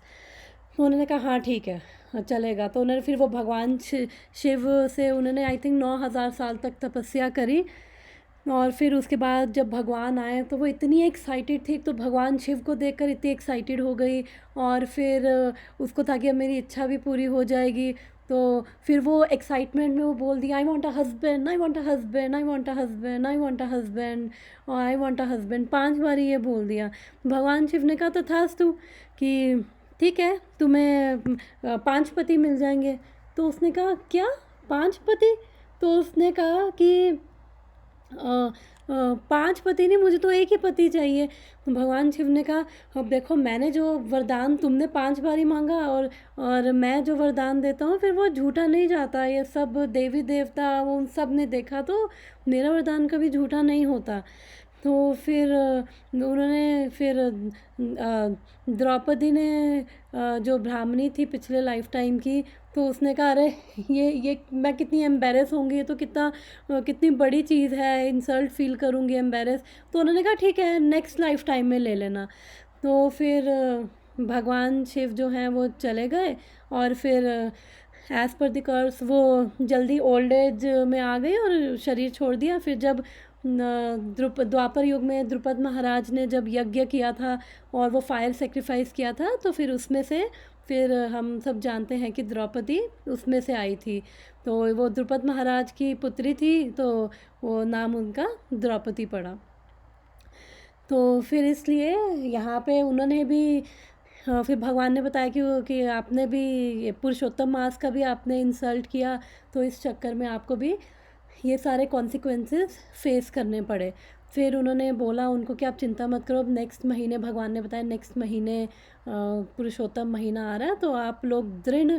तो उन्होंने कहा हाँ ठीक है, चलेगा। तो उन्होंने फिर वो भगवान शिव से उन्होंने आई थिंक 9,000 साल तक तपस्या करी, और फिर उसके बाद जब भगवान आए तो वो इतनी एक्साइटेड थी, तो भगवान शिव को देखकर इतनी एक्साइटेड हो गई, और फिर उसको था कि अब मेरी इच्छा भी पूरी हो जाएगी। तो फिर वो एक्साइटमेंट में वो बोल दिया, I want a husband, I want a husband, I want a husband, I want a husband, और आई वॉन्ट अ हस्बैंड 5 बार ये बोल दिया। भगवान शिव ने कहा तो तथास्तु, कि ठीक है, तुम्हें 5 पति मिल जाएंगे। तो उसने कहा क्या 5 पति? तो उसने कहा कि 5 पति नहीं, मुझे तो एक ही पति चाहिए। भगवान शिव ने कहा अब देखो, मैंने जो वरदान, तुमने 5 बार ही मांगा, और मैं जो वरदान देता हूँ फिर वो झूठा नहीं जाता। ये सब देवी देवता वो उन सब ने देखा, तो मेरा वरदान कभी झूठा नहीं होता। तो फिर उन्होंने फिर द्रौपदी ने जो ब्राह्मणी थी पिछले लाइफ टाइम की, तो उसने कहा अरे ये मैं कितनी एम्बेरस होंगी, ये तो कितनी बड़ी चीज़ है, इंसल्ट फील करूँगी, एम्बेरस। तो उन्होंने कहा ठीक है, नेक्स्ट लाइफ टाइम में ले लेना। तो फिर भगवान शिव जो हैं वो चले गए, और फिर एज़ पर द कर्स वो जल्दी ओल्ड एज में आ गई और शरीर छोड़ दिया। फिर जब द्वापर युग में द्रुपद महाराज ने जब यज्ञ किया था और वो फायर सेक्रीफाइस किया था, तो फिर उसमें से फिर हम सब जानते हैं कि द्रौपदी उसमें से आई थी। तो वो द्रुपद महाराज की पुत्री थी, तो वो नाम उनका द्रौपदी पड़ा। तो फिर इसलिए यहाँ पे उन्होंने भी फिर भगवान ने बताया कि आपने भी पुरुषोत्तम मास का भी आपने इंसल्ट किया, तो इस चक्कर में आपको भी ये सारे कॉन्सिक्वेंसेस फेस करने पड़े। फिर उन्होंने बोला उनको कि आप चिंता मत करो, अब नेक्स्ट महीने भगवान ने बताया नेक्स्ट महीने पुरुषोत्तम महीना आ रहा है, तो आप लोग दृढ़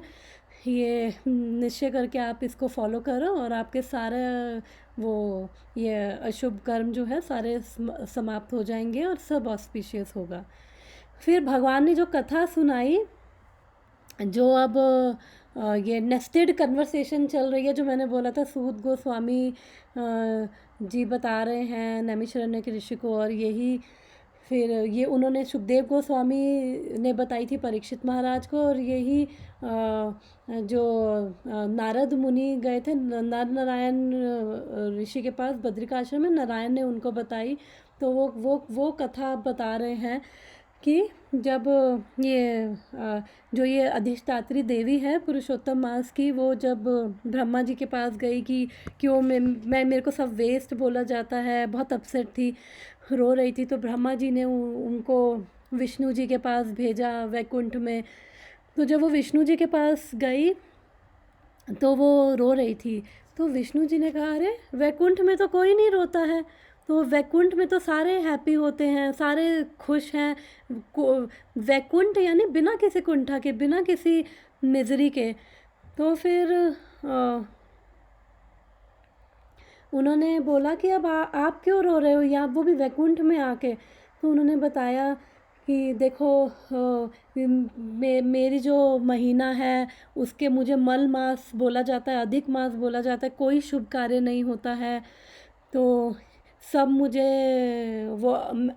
ये निश्चय करके आप इसको फॉलो करो और आपके सारे वो ये अशुभ कर्म जो है सारे समाप्त हो जाएंगे और सब ऑस्पिशियस होगा। फिर भगवान ने जो कथा सुनाई, जो अब ये नेस्टेड कन्वर्सेशन चल रही है, जो मैंने बोला था सूत गोस्वामी जी बता रहे हैं नैमिषारण्य के ऋषि को, और यही फिर ये उन्होंने सुखदेव गोस्वामी ने बताई थी परीक्षित महाराज को, और यही जो नारद मुनि गए थे नर नारायण ऋषि के पास बद्रिकाश्रम में, नारायण ने उनको बताई। तो वो कथा बता रहे हैं कि जब ये जो ये अधिष्ठात्री देवी है पुरुषोत्तम मास की, वो जब ब्रह्मा जी के पास गई कि क्यों मैं मेरे को सब वेस्ट बोला जाता है, बहुत अपसेट थी, रो रही थी, तो ब्रह्मा जी ने उनको विष्णु जी के पास भेजा वैकुंठ में। तो जब वो विष्णु जी के पास गई तो वो रो रही थी, तो विष्णु जी ने कहा अरे वैकुंठ में तो कोई नहीं रोता है, तो वैकुंठ में तो सारे हैप्पी होते हैं, सारे खुश हैं। वैकुंठ यानी बिना किसी कुंठा के, बिना किसी मिजरी के। तो फिर उन्होंने बोला कि अब आप क्यों रो रहे हो यहाँ, वो भी वैकुंठ में आके। तो उन्होंने बताया कि देखो मेरी जो महीना है उसके मुझे मल मास बोला जाता है, अधिक मास बोला जाता है, कोई शुभ कार्य नहीं होता है, तो सब मुझे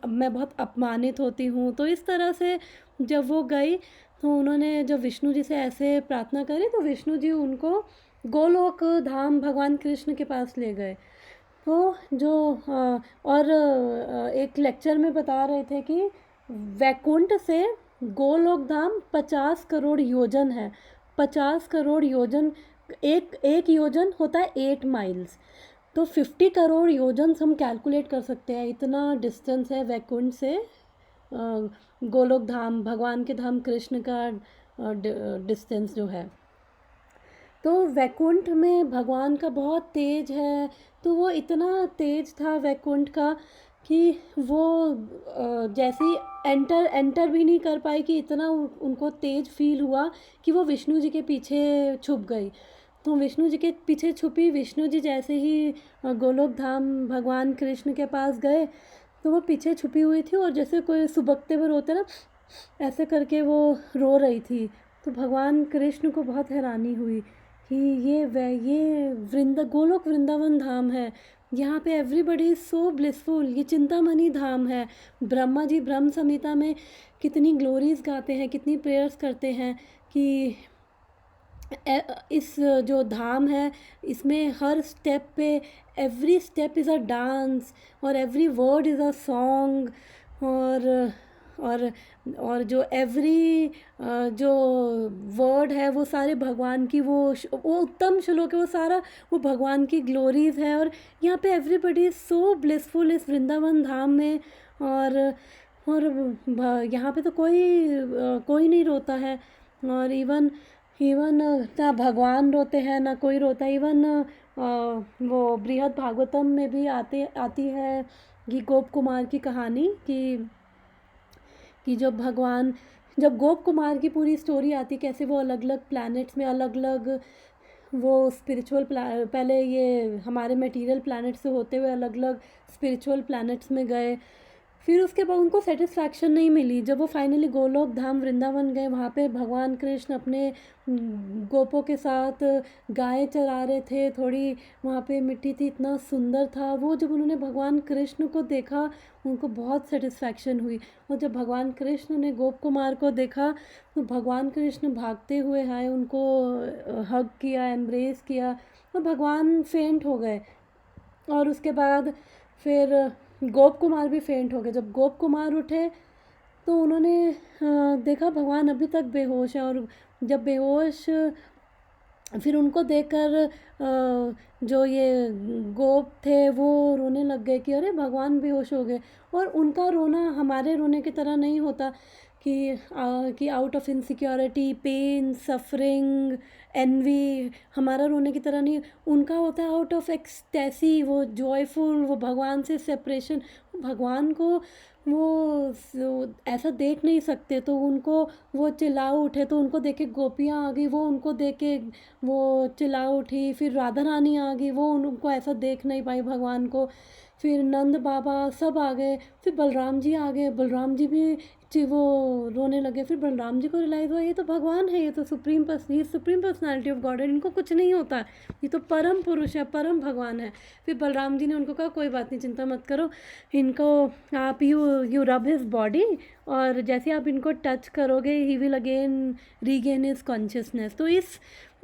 मैं बहुत अपमानित होती हूँ। तो इस तरह से जब वो गई तो उन्होंने जब विष्णु जी से ऐसे प्रार्थना करी, तो विष्णु जी उनको गोलोक धाम भगवान कृष्ण के पास ले गए। तो जो और एक लेक्चर में बता रहे थे कि वैकुंठ से गोलोक धाम 50 करोड़ योजन है। 50 करोड़ योजन, एक योजन होता है 8 माइल्स, तो 50 करोड़ योजन हम कैलकुलेट कर सकते हैं, इतना डिस्टेंस है वैकुंठ से गोलोक धाम भगवान के धाम कृष्ण का डिस्टेंस जो है। तो वैकुंठ में भगवान का बहुत तेज है, तो वो इतना तेज था वैकुंठ का कि वो जैसे ही एंटर भी नहीं कर पाई, कि इतना उनको तेज फील हुआ कि वो विष्णु जी के पीछे छुप गई। तो विष्णु जी के पीछे छुपी, विष्णु जी जैसे ही गोलोक धाम भगवान कृष्ण के पास गए, तो वो पीछे छुपी हुई थी, और जैसे कोई सुबकते हुए रोते ना, ऐसे करके वो रो रही थी। तो भगवान कृष्ण को बहुत हैरानी हुई कि ये गोलोक वृंदावन धाम है, यहाँ पे एवरीबडी इज़ सो ब्लिसफुल, ये चिंतामणि धाम है। ब्रह्मा जी ब्रह्म संहिता में कितनी ग्लोरीज गाते हैं, कितनी प्रेयर्स करते हैं कि इस जो धाम है इसमें हर स्टेप पे every step is a dance और every word is a song, और जो एवरी जो वर्ड है वो सारे भगवान की वो उत्तम श्लोक है, वो सारा वो भगवान की ग्लोरीज है। और यहाँ पे एवरीबडी इज़ सो ब्लिसफुल इस वृंदावन धाम में, और यहाँ पे तो कोई नहीं रोता है, और इवन ना भगवान रोते हैं ना कोई रोता है। इवन वो बृहद भागवतम में भी आती है कि गोप कुमार की कहानी कि जब गोप कुमार की पूरी स्टोरी आती, कैसे वो अलग अलग प्लैनेट्स में अलग अलग वो स्पिरिचुअल पहले ये हमारे मटेरियल प्लैनेट से होते हुए अलग अलग स्पिरिचुअल प्लैनेट्स में गए, फिर उसके बाद उनको सेटिस्फैक्शन नहीं मिली। जब वो फाइनली गोलोक धाम वृंदावन गए, वहाँ पे भगवान कृष्ण अपने गोपों के साथ गाय चरा रहे थे, थोड़ी वहाँ पे मिट्टी थी, इतना सुंदर था वो। जब उन्होंने भगवान कृष्ण को देखा उनको बहुत सेटिस्फैक्शन हुई, और जब भगवान कृष्ण ने गोप कुमार को देखा तो भगवान कृष्ण भागते हुए आए, उनको हग किया, एम्ब्रेस किया, और भगवान फेंट हो गए। और उसके बाद फिर गोप कुमार भी फेंट हो गए। जब गोप कुमार उठे तो उन्होंने देखा भगवान अभी तक बेहोश है, और जब बेहोश फिर उनको देखकर जो ये गोप थे वो रोने लग गए कि अरे भगवान बेहोश हो गए। और उनका रोना हमारे रोने की तरह नहीं होता कि out of insecurity, pain, suffering, envy, हमारा रोने की तरह नहीं। उनका होता है आउट ऑफ एक्सटेसी, वो जॉयफुल, वो भगवान से सेपरेशन। भगवान को वो ऐसा देख नहीं सकते, तो उनको वो चिल्ला उठे, तो उनको देख के गोपियाँ आ गई, वो उनको देख के वो चिल्ला उठी। फिर राधा रानी आ गई, वो उनको ऐसा देख नहीं पाई भगवान को। फिर नंद बाबा सब आ गए। फिर बलराम जी आ गए, बलराम जी भी वो रोने लगे। फिर बलराम जी को रियलाइज़ हुआ ये तो भगवान है, ये तो सुप्रीम पर्सनालिटी ऑफ गॉड है, इनको कुछ नहीं होता, ये तो परम पुरुष है, परम भगवान है। फिर बलराम जी ने उनको कहा कोई बात नहीं, चिंता मत करो, इनको आप यू रब हिज बॉडी, और जैसे आप इनको टच करोगे he will again regain his consciousness. तो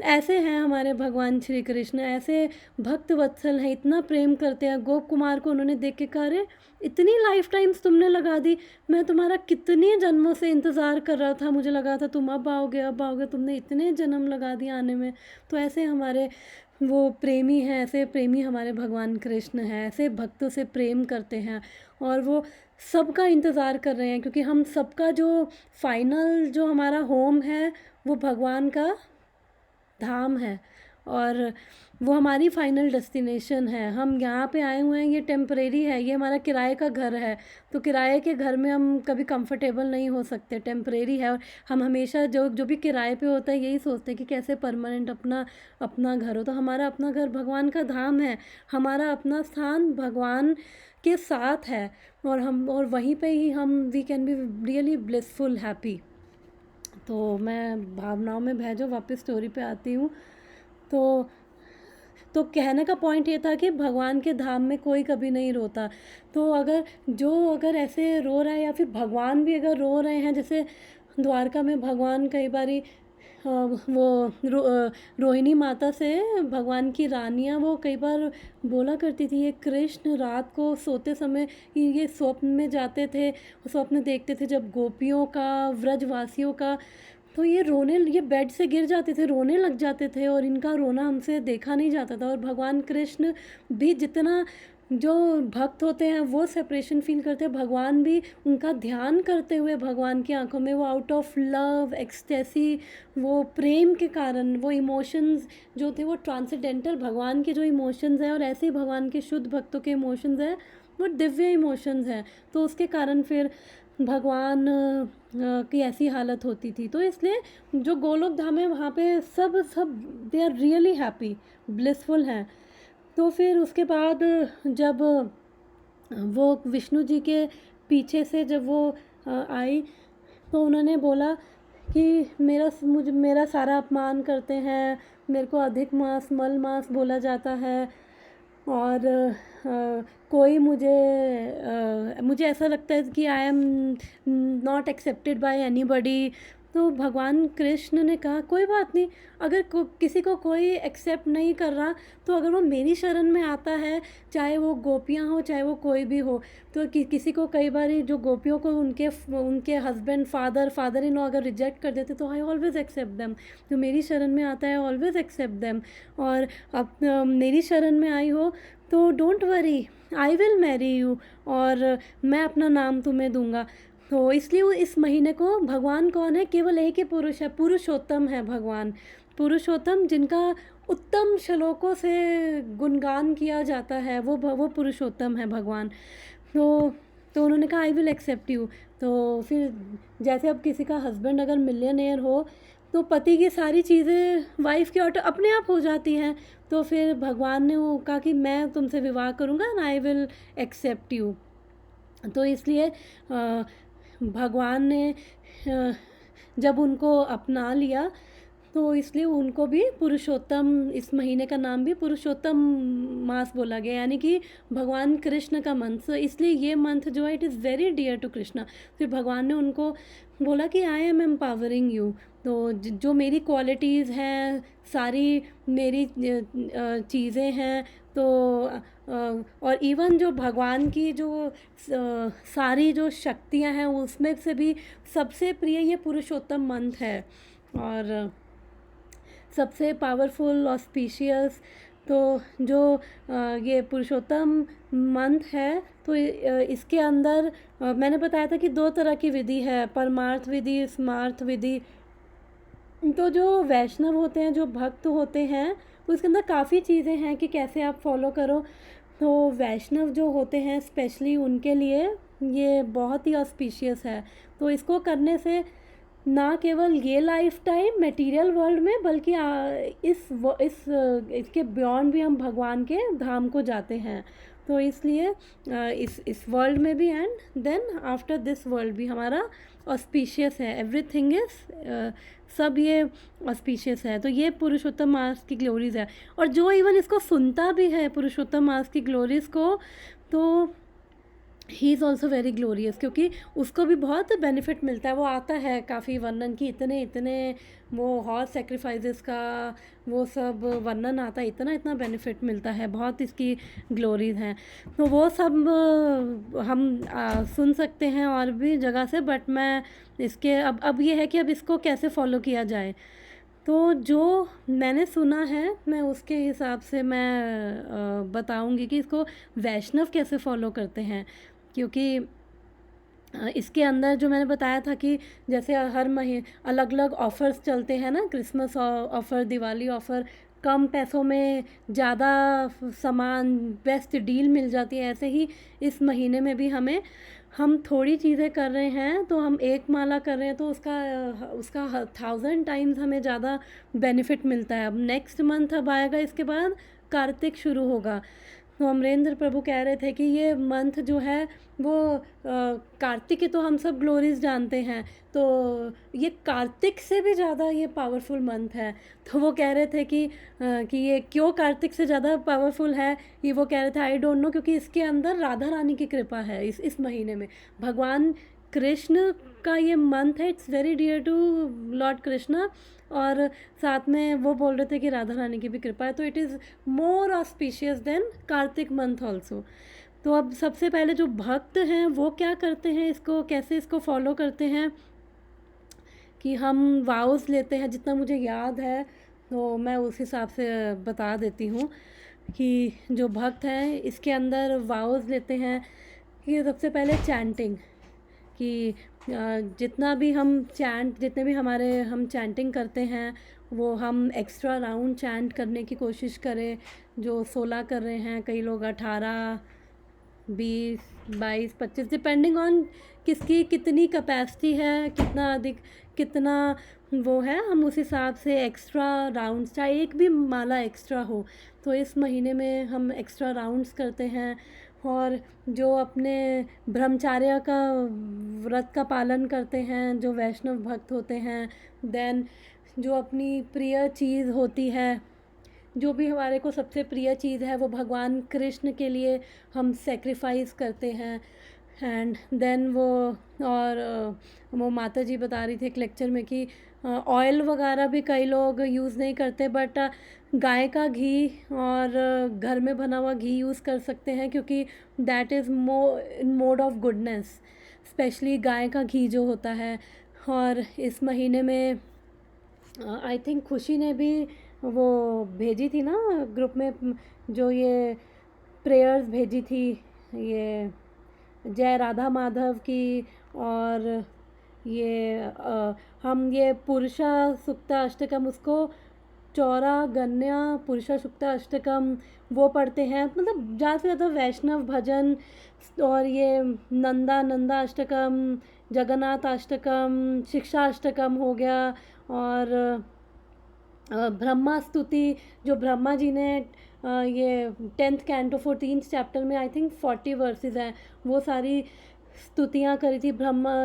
ऐसे हैं हमारे भगवान श्री कृष्ण, ऐसे भक्त वत्सल हैं, इतना प्रेम करते हैं। गोप कुमार को उन्होंने देख के कहा अरे इतनी लाइफ टाइम्स तुमने लगा दी, मैं तुम्हारा कितने जन्मों से इंतज़ार कर रहा था, मुझे लगा था तुम अब आओगे, तुमने इतने जन्म लगा दिए आने में। तो ऐसे हमारे वो प्रेमी हैं, ऐसे प्रेमी हमारे भगवान कृष्ण हैं, ऐसे भक्तों से प्रेम करते हैं, और वो सबका इंतज़ार कर रहे हैं, क्योंकि हम सबका जो फाइनल जो हमारा होम है वो भगवान का धाम है, और वो हमारी फाइनल डेस्टिनेशन है। हम यहाँ पे आए हुए हैं, ये टेम्परेरी है, ये हमारा किराए का घर है, तो किराए के घर में हम कभी कंफर्टेबल नहीं हो सकते, टेम्परेरी है। और हम हमेशा जो भी किराए पे होता है यही सोचते हैं कि कैसे परमानेंट अपना घर हो। तो हमारा अपना घर भगवान का धाम है, हमारा अपना स्थान भगवान के साथ है, और वहीं पे ही हम we can be really blissful happy. तो मैं भावनाओं में बह जो वापस स्टोरी पे आती हूँ। तो कहने का पॉइंट ये था कि भगवान के धाम में कोई कभी नहीं रोता। तो अगर ऐसे रो रहा है, या फिर भगवान भी अगर रो रहे हैं, जैसे द्वारका में भगवान कई बारी रोहिणी माता से भगवान की रानियाँ वो कई बार बोला करती थी, ये कृष्ण रात को सोते समय ये स्वप्न में जाते थे, स्वप्न देखते थे जब गोपियों का, व्रजवासियों का, तो ये बेड से गिर जाते थे, रोने लग जाते थे, और इनका रोना हमसे देखा नहीं जाता था। और भगवान कृष्ण भी जितना जो भक्त होते हैं वो सेपरेशन फील करते हैं, भगवान भी उनका ध्यान करते हुए भगवान की आंखों में वो आउट ऑफ लव, एक्सटेसी, वो प्रेम के कारण वो इमोशंस जो थे वो ट्रांसेंडेंटल भगवान के जो इमोशंस हैं, और ऐसे ही भगवान के शुद्ध भक्तों के इमोशंस हैं वो दिव्य इमोशंस हैं। तो उसके कारण फिर भगवान की ऐसी हालत होती थी। तो इसलिए जो गोलोक धाम है वहाँ पे सब they are really happy, blissful हैं। तो फिर उसके बाद जब वो विष्णु जी के पीछे से जब वो आई, तो उन्होंने बोला कि मेरा सारा अपमान करते हैं, मेरे को अधिक मास, मल मास बोला जाता है, और कोई मुझे ऐसा लगता है कि I am not accepted by anybody. तो भगवान कृष्ण ने कहा कोई बात नहीं, अगर किसी को कोई एक्सेप्ट नहीं कर रहा, तो अगर वो मेरी शरण में आता है, चाहे वो गोपियाँ हो चाहे वो कोई भी हो, तो किसी को कई बार जो गोपियों को उनके हस्बैंड, फादर इन लॉ अगर रिजेक्ट कर देते, तो आई ऑलवेज एक्सेप्ट देम। जो मेरी शरण में आता है ऑलवेज एक्सेप्ट देम। और अब मेरी शरण में आई हो तो don't worry, I will marry you, और मैं अपना नाम तुम्हें दूंगा। तो इसलिए वो इस महीने को भगवान कौन है, केवल एक ही पुरुष है, पुरुषोत्तम है भगवान, पुरुषोत्तम जिनका उत्तम श्लोकों से गुणगान किया जाता है, वो पुरुषोत्तम है भगवान। तो उन्होंने कहा आई विल एक्सेप्ट यू। तो फिर जैसे अब किसी का हस्बैंड अगर मिलियनेयर हो, तो पति की सारी चीज़ें वाइफ की ऑटो अपने आप हो जाती हैं। तो फिर भगवान ने वो कहा कि मैं तुमसे विवाह करूँगा and I will accept you. तो इसलिए भगवान ने जब उनको अपना लिया, तो इसलिए उनको भी पुरुषोत्तम, इस महीने का नाम भी पुरुषोत्तम मास बोला गया, यानी कि भगवान कृष्ण का मंथ। इसलिए ये मंथ जो है it is very dear to Krishna. फिर भगवान ने उनको बोला कि आई एम एम्पावरिंग यू। तो जो मेरी क्वालिटीज़ हैं, सारी मेरी चीज़ें हैं, तो और इवन जो भगवान की जो सारी जो शक्तियाँ हैं उसमें से भी सबसे प्रिय ये पुरुषोत्तम मंत्र है, और सबसे पावरफुल ऑस्पिशियस। तो जो ये पुरुषोत्तम मंत्र है, तो इसके अंदर मैंने बताया था कि 2 तरह की विधि है, परमार्थ विधि, स्मार्थ विधि। तो जो वैष्णव होते हैं, जो भक्त होते हैं, उसके अंदर काफ़ी चीज़ें हैं कि कैसे आप फॉलो करो। तो वैष्णव जो होते हैं स्पेशली उनके लिए ये बहुत ही ऑस्पिशियस है। तो इसको करने से ना केवल ये लाइफ टाइम मटेरियल वर्ल्ड में, बल्कि इसके बियॉन्ड भी हम भगवान के धाम को जाते हैं। तो इसलिए इस वर्ल्ड में भी and then after this world भी हमारा ऑस्पिशियस है, एवरीथिंग इज सब ये ऑस्पिशियस है। तो ये पुरुषोत्तम मास की ग्लोरीज है, और जो इवन इसको सुनता भी है पुरुषोत्तम मास की ग्लोरीज को, तो he is also very glorious, क्योंकि उसको भी बहुत बेनिफिट मिलता है। वो आता है काफ़ी वर्णन की, इतने वो हॉर्स सेक्रीफाइसेस का वो सब वर्णन आता है, इतना बेनिफिट मिलता है, बहुत इसकी ग्लोरीज हैं। तो वो सब हम सुन सकते हैं और भी जगह से, बट मैं इसके अब ये है कि अब इसको कैसे फॉलो किया जाए। तो जो मैंने सुना है मैं उसके हिसाब से मैं बताऊंगी कि इसको वैष्णव कैसे फॉलो करते हैं। क्योंकि इसके अंदर जो मैंने बताया था कि जैसे हर महीने अलग अलग ऑफ़र्स चलते हैं ना, क्रिसमस ऑफ़र, दिवाली ऑफ़र, कम पैसों में ज़्यादा सामान, बेस्ट डील मिल जाती है। ऐसे ही इस महीने में भी हम थोड़ी चीज़ें कर रहे हैं, तो हम एक माला कर रहे हैं तो उसका 1000 टाइम्स हमें ज़्यादा बेनिफिट मिलता है। अब नेक्स्ट मंथ अब आएगा, इसके बाद कार्तिक शुरू होगा। तो अमरेंद्र प्रभु कह रहे थे कि ये मंथ जो है वो कार्तिक की तो हम सब ग्लोरीज जानते हैं, तो ये कार्तिक से भी ज़्यादा ये पावरफुल मंथ है। तो वो कह रहे थे कि ये क्यों कार्तिक से ज़्यादा पावरफुल है, ये वो कह रहे थे आई डोंट नो, क्योंकि इसके अंदर राधा रानी की कृपा है। इस महीने में भगवान कृष्ण का ये मंथ है, it's very dear to lord Krishna, और साथ में वो बोल रहे थे कि राधा रानी की भी कृपा है, तो it is more auspicious than Kartik month also. तो अब सबसे पहले जो भक्त हैं वो क्या करते हैं, इसको कैसे इसको फॉलो करते हैं, कि हम वाउस लेते हैं, जितना मुझे याद है तो मैं उस हिसाब से बता देती हूँ कि जो भक्त हैं इसके अंदर वाउस लेते हैं कि सबसे पहले चैंटिंग, कि जितना भी जितने भी हम चैंटिंग करते हैं वो हम एक्स्ट्रा राउंड चैंट करने की कोशिश करें। जो 16 कर रहे हैं, कई लोग 18, 20, 22, 25, डिपेंडिंग ऑन किसकी कितनी कैपेसिटी है, कितना वो है, हम उस हिसाब से एक्स्ट्रा राउंड्स, चाहे एक भी माला एक्स्ट्रा हो, तो इस महीने में हम एक्स्ट्रा राउंड्स करते हैं। और जो अपने ब्रह्मचार्य का व्रत का पालन करते हैं, जो वैष्णव भक्त होते हैं, देन जो अपनी प्रिय चीज़ होती है, जो भी हमारे को सबसे प्रिय चीज़ है वो भगवान कृष्ण के लिए हम सेक्रीफाइस करते हैं। एंड देन वो माता जी बता रही थी एक लेक्चर में कि ऑयल वगैरह भी कई लोग यूज़ नहीं करते, बट गाय का घी और घर में बना हुआ घी यूज़ कर सकते हैं, क्योंकि that is mode of goodness, specially गाय का घी जो होता है। और इस महीने में आई थिंक खुशी ने भी वो भेजी थी ना ग्रुप में, जो ये प्रेयर्स भेजी थी, ये जय राधा माधव की, और ये हम ये पुरुषा सुक्ता अष्टकम, उसको चौरा गन्या पुरुषा सुक्ता अष्टकम वो पढ़ते हैं, मतलब ज़्यादा से ज़्यादा वैष्णव भजन, और ये नंदा अष्टकम, जगन्नाथ अष्टकम, शिक्षा अष्टकम हो गया, और ब्रह्मा स्तुति, जो ब्रह्मा जी ने ये 10th कैंटो 14th चैप्टर में आई थिंक 40 वर्सेस हैं, वो सारी स्तुतियाँ करी थी।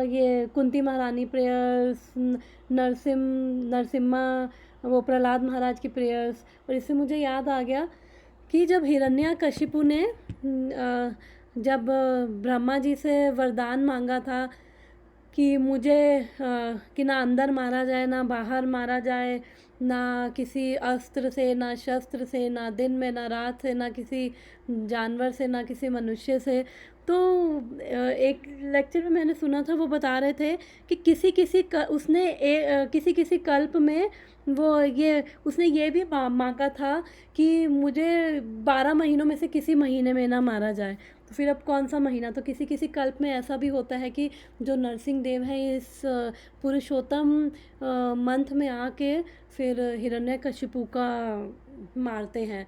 ये कुंती महारानी प्रेयर्स, नरसिम्हा, वो प्रहलाद महाराज की प्रेयर्स। और इससे मुझे याद आ गया कि जब हिरण्यकशिपु ने जब ब्रह्मा जी से वरदान मांगा था कि मुझे कि ना अंदर मारा जाए ना बाहर मारा जाए, ना किसी अस्त्र से, ना शस्त्र से, ना दिन में ना रात से, ना किसी जानवर से, ना किसी मनुष्य से। तो एक लेक्चर में मैंने सुना था, वो बता रहे थे कि किसी किसी कल्प में वो ये उसने ये भी मांगा था कि मुझे 12 महीनों में से किसी महीने में ना मारा जाए। तो फिर अब कौन सा महीना, तो किसी किसी कल्प में ऐसा भी होता है कि जो नरसिंह देव हैं इस पुरुषोत्तम मंथ में आके फिर हिरण्यकशिपु का मारते हैं।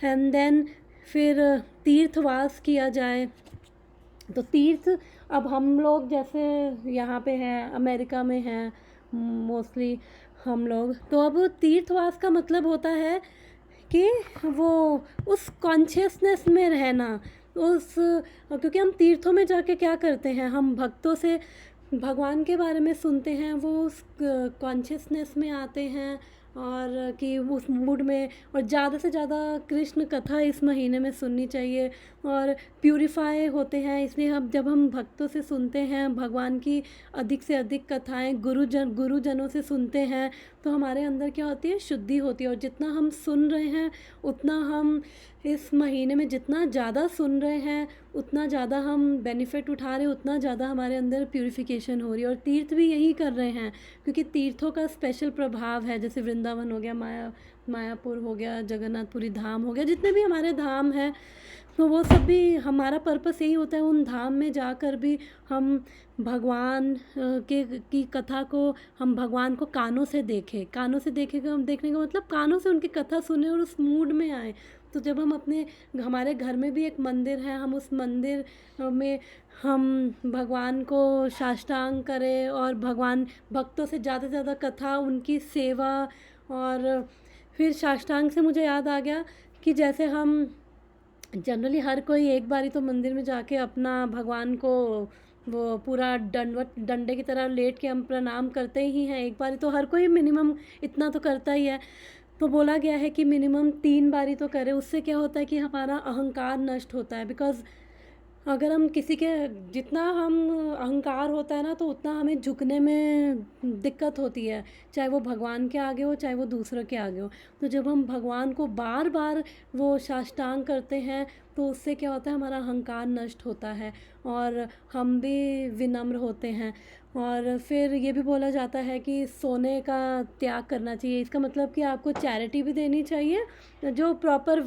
एंड देन फिर तीर्थवास किया जाए। तो तीर्थ, अब हम लोग जैसे यहाँ पे हैं, अमेरिका में हैं मोस्टली हम लोग, तो अब तीर्थवास का मतलब होता है कि वो उस कॉन्शियसनेस में रहना, क्योंकि हम तीर्थों में जाके क्या करते हैं, हम भक्तों से भगवान के बारे में सुनते हैं, वो उस कॉन्शियसनेस में आते हैं और कि उस मूड में, और ज़्यादा से ज़्यादा कृष्ण कथा इस महीने में सुननी चाहिए और प्यूरिफाई होते हैं। इसलिए हम जब हम भक्तों से सुनते हैं भगवान की अधिक से अधिक कथाएं, गुरुजनों से सुनते हैं, तो हमारे अंदर क्या होती है, शुद्धि होती है। और जितना हम सुन रहे हैं उतना हम इस महीने में जितना ज़्यादा सुन रहे हैं उतना ज़्यादा हम बेनिफिट उठा रहे हैं, उतना ज़्यादा हमारे अंदर प्यूरिफिकेशन हो रही है। और तीर्थ भी यही कर रहे हैं, क्योंकि तीर्थों का स्पेशल प्रभाव है। जैसे वृंदावन हो गया, मायापुर हो गया, जगन्नाथपुरी धाम हो गया, जितने भी हमारे धाम हैं, तो वो सब भी हमारा पर्पस यही होता है, उन धाम में जाकर भी हम भगवान की कथा को, हम भगवान को कानों से देखें। कानों से देखें, हम देखने का मतलब कानों से उनकी कथा सुने और उस मूड में आए। तो जब हम हमारे घर में भी एक मंदिर है, हम उस मंदिर में हम भगवान को साष्टांग करें और भक्तों से ज़्यादा से ज़्यादा कथा, उनकी सेवा। और फिर साष्टांग से मुझे याद आ गया कि जैसे हम जनरली हर कोई एक बारी तो मंदिर में जाके अपना भगवान को वो पूरा डंडे की तरह लेट के हम प्रणाम करते ही हैं। एक बारी तो हर कोई मिनिमम इतना तो करता ही है। तो बोला गया है कि मिनिमम 3 बारी तो करें। उससे क्या होता है कि हमारा अहंकार नष्ट होता है। बिकॉज़ अगर हम किसी के, जितना हम अहंकार होता है ना, तो उतना हमें झुकने में दिक्कत होती है, चाहे वो भगवान के आगे हो, चाहे वो दूसरों के आगे हो। तो जब हम भगवान को बार बार वो साष्टांग करते हैं, तो उससे क्या होता है, हमारा अहंकार नष्ट होता है और हम भी विनम्र होते हैं। और फिर ये भी बोला जाता है कि सोने का त्याग करना चाहिए। इसका मतलब कि आपको चैरिटी भी देनी चाहिए। जो प्रॉपर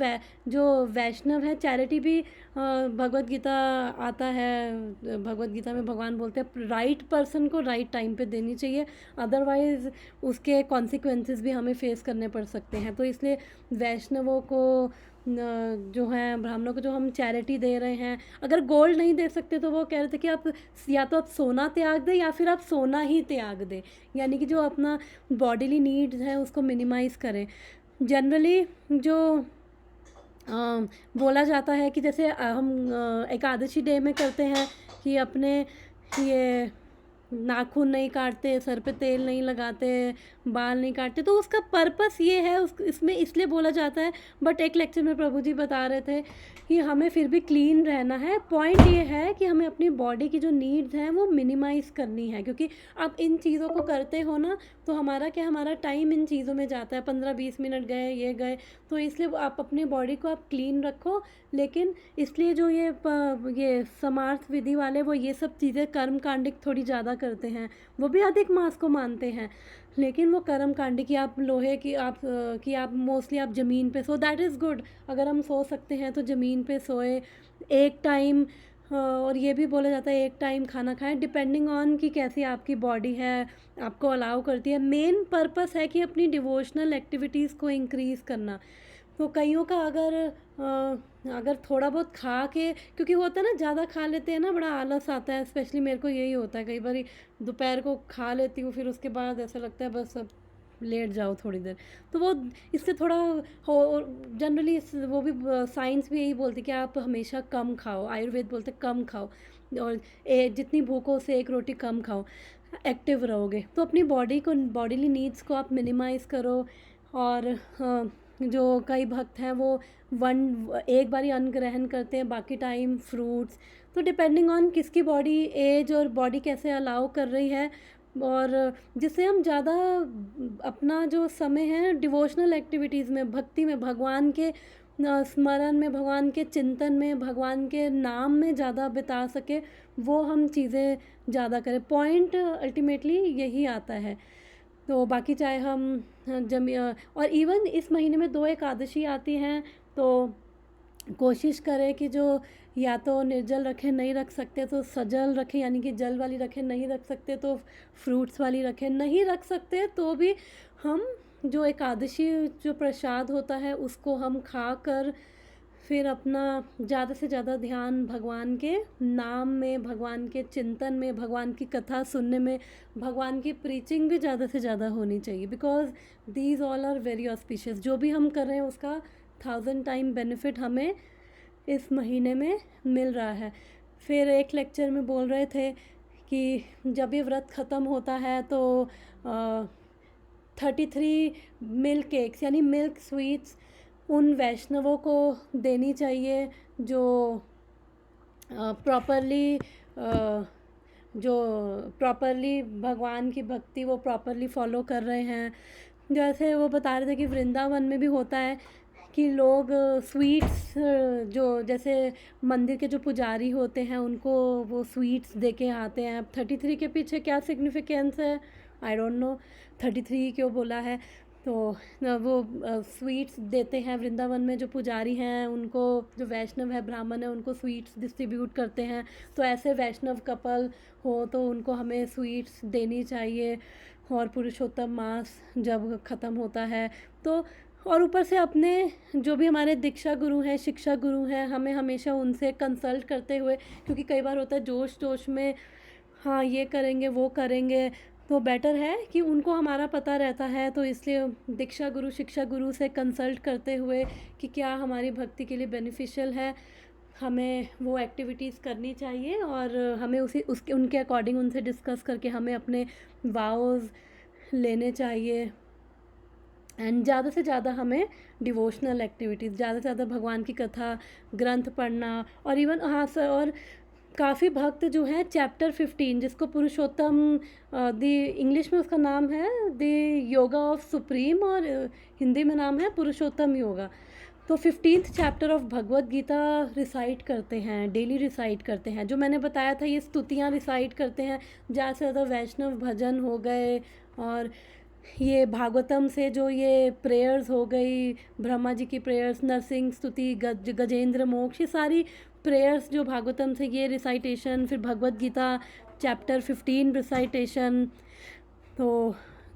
जो वैष्णव है, चैरिटी भी भगवत गीता आता है, भगवत गीता में भगवान बोलते हैं राइट पर्सन को राइट टाइम पे देनी चाहिए, अदरवाइज़ उसके कॉन्सिक्वेंसेस भी हमें फेस करने पड़ सकते हैं। तो इसलिए वैष्णवों को जो हैं, ब्राह्मणों को जो हम चैरिटी दे रहे हैं, अगर गोल्ड नहीं दे सकते तो वो कह रहे थे कि आप या तो आप सोना त्याग दें या फिर आप सोना ही त्याग दें, यानी कि जो अपना बॉडीली नीड्स हैं उसको मिनिमाइज़ करें। जनरली जो बोला जाता है कि जैसे हम एकादशी डे में करते हैं कि अपने ये नाखून नहीं काटते, सर पे तेल नहीं लगाते, बाल नहीं काटते, तो उसका पर्पस ये है, इसमें इसलिए बोला जाता है। बट एक लेक्चर में प्रभु जी बता रहे थे कि हमें फिर भी क्लीन रहना है। पॉइंट ये है कि हमें अपनी बॉडी की जो नीड्स हैं वो मिनिमाइज़ करनी है, क्योंकि आप इन चीज़ों को करते हो ना, तो हमारा टाइम इन चीज़ों में जाता है, 15-20 मिनट गए, ये गए। तो इसलिए आप अपनी बॉडी को आप क्लीन रखो। लेकिन इसलिए जो ये समार्थ विधि वाले, वो ये सब चीज़ें कर्म कांडिक थोड़ी ज़्यादा करते हैं, वो भी अधिक मास को मानते हैं, लेकिन वो कर्म कांडी की आप लोहे की आप मोस्टली आप ज़मीन पे सो, दैट इज़ गुड। अगर हम सो सकते हैं तो ज़मीन पे सोए एक टाइम। और ये भी बोला जाता है एक टाइम खाना खाएं, डिपेंडिंग ऑन कि कैसी आपकी बॉडी है, आपको अलाउ करती है। मेन पर्पस है कि अपनी डिवोशनल एक्टिविटीज़ को इंक्रीज़ करना। तो कईयों का अगर थोड़ा बहुत खा के, क्योंकि होता है ना ज़्यादा खा लेते हैं ना, बड़ा आलस आता है। स्पेशली मेरे को यही होता है, कई बार दोपहर को खा लेती हूँ, फिर उसके बाद ऐसा लगता है बस अब लेट जाओ थोड़ी देर। तो वो इससे थोड़ा हो, जनरली वो भी साइंस भी यही बोलती है कि आप हमेशा कम खाओ। आयुर्वेद बोलते कम खाओ, और जितनी भूख हो उससे 1 रोटी कम खाओ, एक्टिव रहोगे। तो अपनी बॉडीली नीड्स को आप मिनिमाइज़ करो। और जो कई भक्त हैं वो एक बार ही अन्न ग्रहण करते हैं, बाकी टाइम फ्रूट्स। तो डिपेंडिंग ऑन किसकी बॉडी एज और बॉडी कैसे अलाउ कर रही है, और जिससे हम ज़्यादा अपना जो समय है डिवोशनल एक्टिविटीज़ में, भक्ति में, भगवान के स्मरण में, भगवान के चिंतन में, भगवान के नाम में ज़्यादा बिता सके, वो हम चीज़ें ज़्यादा करें। पॉइंट अल्टीमेटली यही आता है। तो बाकी चाहे हम और इवन इस महीने में 2 एकादशी आती हैं, तो कोशिश करें कि जो या तो निर्जल रखें, नहीं रख सकते तो सजल रखें, यानी कि जल वाली रखें, नहीं रख सकते तो फ्रूट्स वाली रखें, नहीं रख सकते तो भी हम जो एकादशी जो प्रसाद होता है उसको हम खा कर फिर अपना ज़्यादा से ज़्यादा ध्यान भगवान के नाम में, भगवान के चिंतन में, भगवान की कथा सुनने में, भगवान की प्रीचिंग भी ज़्यादा से ज़्यादा होनी चाहिए, because these all are very auspicious. जो भी हम कर रहे हैं उसका 1000 टाइम बेनिफिट हमें इस महीने में मिल रहा है। फिर एक लेक्चर में बोल रहे थे कि जब ये व्रत ख़त्म होता है तो 33 मिल्क केक्स यानी मिल्क स्वीट्स उन वैष्णवों को देनी चाहिए जो प्रॉपरली भगवान की भक्ति वो प्रॉपरली फॉलो कर रहे हैं। जैसे वो बता रहे थे कि वृंदावन में भी होता है कि लोग स्वीट्स जो जैसे मंदिर के जो पुजारी होते हैं उनको वो स्वीट्स दे के आते हैं। अब 33 के पीछे क्या सिग्निफिकेंस है आई डोंट नो, 33 क्यों बोला है। तो वो स्वीट्स देते हैं वृंदावन में, जो पुजारी हैं उनको, जो वैष्णव है ब्राह्मण है उनको स्वीट्स डिस्ट्रीब्यूट करते हैं। तो ऐसे वैष्णव कपल हो तो उनको हमें स्वीट्स देनी चाहिए। और पुरुषोत्तम मास जब ख़त्म होता है तो, और ऊपर से अपने जो भी हमारे दीक्षा गुरु हैं, शिक्षा गुरु हैं, हमें हमेशा उनसे कंसल्ट करते हुए, क्योंकि कई बार होता है जोश में हाँ ये करेंगे वो करेंगे, तो बेटर है कि उनको हमारा पता रहता है। तो इसलिए दीक्षा गुरु, शिक्षा गुरु से कंसल्ट करते हुए कि क्या हमारी भक्ति के लिए बेनिफिशियल है, हमें वो एक्टिविटीज़ करनी चाहिए और हमें उनके अकॉर्डिंग उनसे डिस्कस करके हमें अपने वाउज़ लेने चाहिए। एंड ज़्यादा से ज़्यादा हमें डिवोशनल एक्टिविटीज़, ज़्यादा से ज़्यादा भगवान की कथा, ग्रंथ पढ़ना, और इवन हाँ सर, और काफ़ी भक्त जो हैं चैप्टर 15 जिसको पुरुषोत्तम इंग्लिश में उसका नाम है द योगा ऑफ सुप्रीम और हिंदी में नाम है पुरुषोत्तम योगा, तो 15th chapter of Bhagavad Gita recite करते हैं, डेली रिसाइट करते हैं। जो मैंने बताया था ये स्तुतियाँ रिसाइट करते हैं, ज़्यादा से ज़्यादा वैष्णव भजन हो गए, और ये भागवतम से जो ये प्रेयर्स हो गई, ब्रह्मा जी की प्रेयर्स, नरसिंह स्तुति, गजेंद्र मोक्ष, ये सारी प्रेयर्स जो भागवतम से, ये रिसाइटेशन, फिर भगवत गीता चैप्टर 15 रिसाइटेशन। तो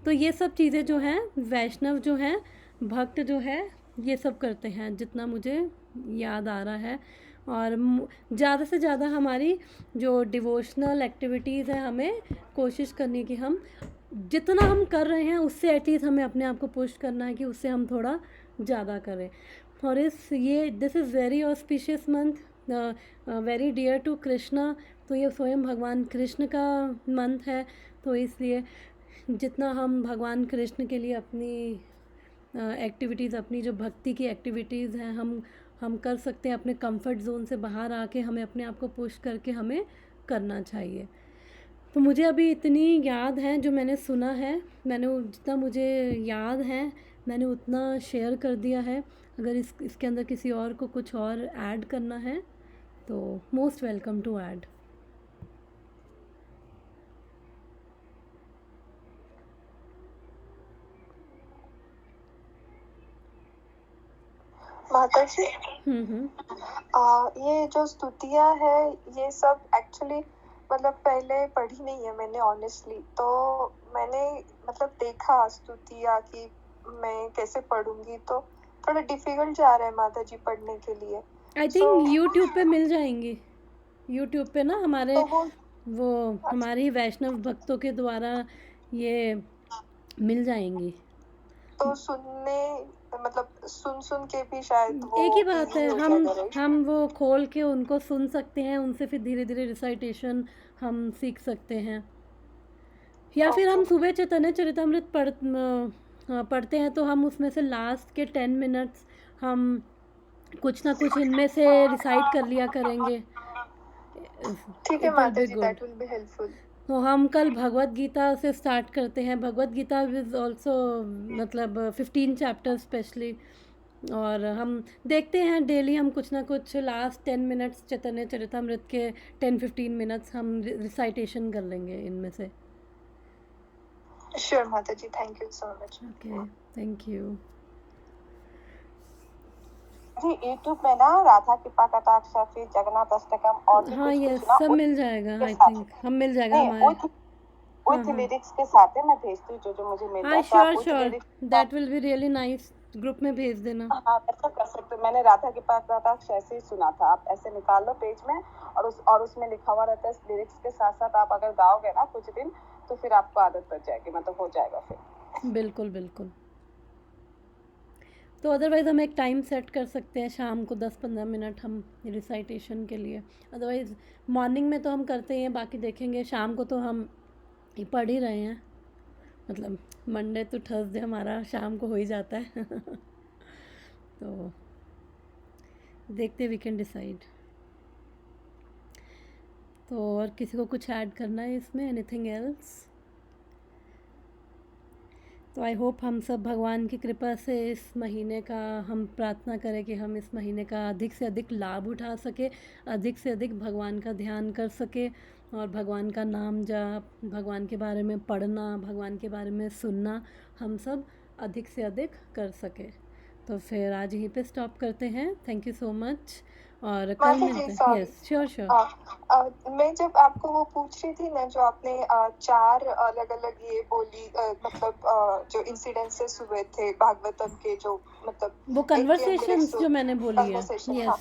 ये सब चीज़ें जो हैं वैष्णव जो हैं भक्त जो है ये सब करते हैं जितना मुझे याद आ रहा है। और ज़्यादा से ज़्यादा हमारी जो डिवोशनल एक्टिविटीज़ है हमें कोशिश करनी कि हम जितना हम कर रहे हैं उससे एटलीस्ट हमें अपने आप को पुश करना है कि उससे हम थोड़ा ज़्यादा करें। और this is very auspicious month, very dear to Krishna, तो ये स्वयं भगवान कृष्ण का मंथ है। तो इसलिए जितना हम भगवान कृष्ण के लिए अपनी एक्टिविटीज़, अपनी जो भक्ति की एक्टिविटीज़ हैं हम कर सकते हैं, अपने कंफर्ट जोन से बाहर आके हमें अपने आप को पुश करके हमें करना चाहिए। तो मुझे अभी इतनी याद है जो मैंने सुना है, मैंने जितना मुझे याद है मैंने उतना शेयर कर दिया है। अगर इसके अंदर किसी और को कुछ और ऐड करना है तो मोस्ट वेलकम टू ऐड। माता जी, ये जो स्तुतियाँ है ये सब एक्चुअली मतलब पहले पढ़ी नहीं है मैंने ऑनेस्टली, तो मैंने मतलब देखा स्तुतियाँ कि मैं कैसे पढ़ूंगी, तो थोड़ा डिफिकल्ट जा रहा है माता जी पढ़ने के लिए। आई थिंक यूट्यूब पे मिल जाएंगी, यूट्यूब पे ना हमारे तो वो हमारे ही वैष्णव भक्तों के द्वारा ये मिल जाएंगी। तो सुनने मतलब सुन के भी शायद वो एक ही बात है, हम वो खोल के उनको सुन सकते हैं, उनसे फिर धीरे धीरे रिसाइटेशन हम सीख सकते हैं। या फिर हम सुबह चैतन्य चरितमृत पढ़ते हैं तो हम उसमें से लास्ट के 10 मिनट्स हम कुछ ना कुछ इनमें से रिसाइट कर लिया करेंगे। ठीक है माता जी, दैट विल बी हेल्पफुल। तो हम कल भगवत गीता से स्टार्ट करते हैं। भगवत गीता इज़ ऑल्सो मतलब 15 चैप्टर्स स्पेशली, और हम देखते हैं डेली हम कुछ ना कुछ लास्ट 10 मिनट्स चैतन्य चरितमृत के 10-15 मिनट्स हम रिसाइटेशन कर लेंगे इनमें से। श्योर माता जी, thank you so much. Okay, thank you जी। यूट्यूब में ना राधा कृपा कटाक्ष फिर जगन्नाथ अष्टकम और भी हाँ, कुछ ये कुछ ना सब मिल जाएगा। आई थिंक हम मिल जाएगा नहीं, हमारे। विथ लिरिक्स के साथ है, मैं भेजती हूँ जो मुझे मिलता हाँ, है, तो आप sure sure, that will be really nice, group में भेज देना। हाँ ऐसा कर सकते हो। मैंने राधा कृपा कटाक्ष ऐसे ही सुना था, आप ऐसे निकाल लो पेज में, और उसमें लिखा हुआ रहता है लिरिक्स के साथ साथ, आप अगर गाओगे ना कुछ दिन तो फिर आपको आदत पड़ जाएगी, मतलब हो जाएगा फिर। बिल्कुल बिल्कुल। तो अदरवाइज़ हम एक टाइम सेट कर सकते हैं शाम को 10-15 मिनट हम रिसाइटेशन के लिए। अदरवाइज़ मॉर्निंग में तो हम करते ही हैं, बाकी देखेंगे शाम को तो हम पढ़ ही रहे हैं, मतलब मंडे टू थर्सडे हमारा शाम को हो ही जाता है। तो देखते वी कैन डिसाइड। तो और किसी को कुछ ऐड करना है इसमें, एनीथिंग एल्स? तो आई होप हम सब भगवान की कृपा से इस महीने का हम प्रार्थना करें कि हम इस महीने का अधिक से अधिक लाभ उठा सके, अधिक से अधिक भगवान का ध्यान कर सके, और भगवान का नाम जाप, भगवान के बारे में पढ़ना, भगवान के बारे में सुनना हम सब अधिक से अधिक कर सके। तो फिर आज यहीं पे स्टॉप करते हैं। थैंक यू सो मच, और कल मिलते हैं। Yes sure sure. मैं जब आपको वो पूछ रही थी ना, जो आपने 4 अलग अलग ये बोली, मतलब जो इंसिडेंसेस हुए थे भागवतम के, जो मतलब वो कन्वर्सेशंस जो मैंने बोली है। Yes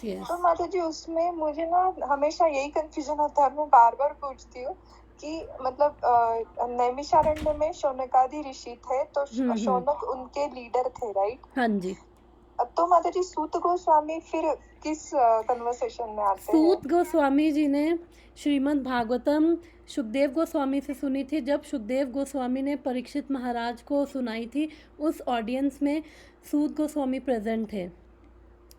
yes. तो माता जी उसमें मुझे ना हमेशा यही कंफ्यूजन होता है, मैं बार बार पूछती हूँ कि मतलब नैमिषारण्य में शौनकादि ऋषि थे, तो शौनक उनके लीडर थे, राइट? हाँ जी। तो माता जी सूत गोस्वामी फिर किस कन्वर्सेशन में आते हैं? सूत गोस्वामी जी ने श्रीमद् भागवतम सुखदेव गोस्वामी से सुनी थी। जब सुखदेव गोस्वामी ने परीक्षित महाराज को सुनाई थी, उस ऑडियंस में सूत गोस्वामी प्रेजेंट थे।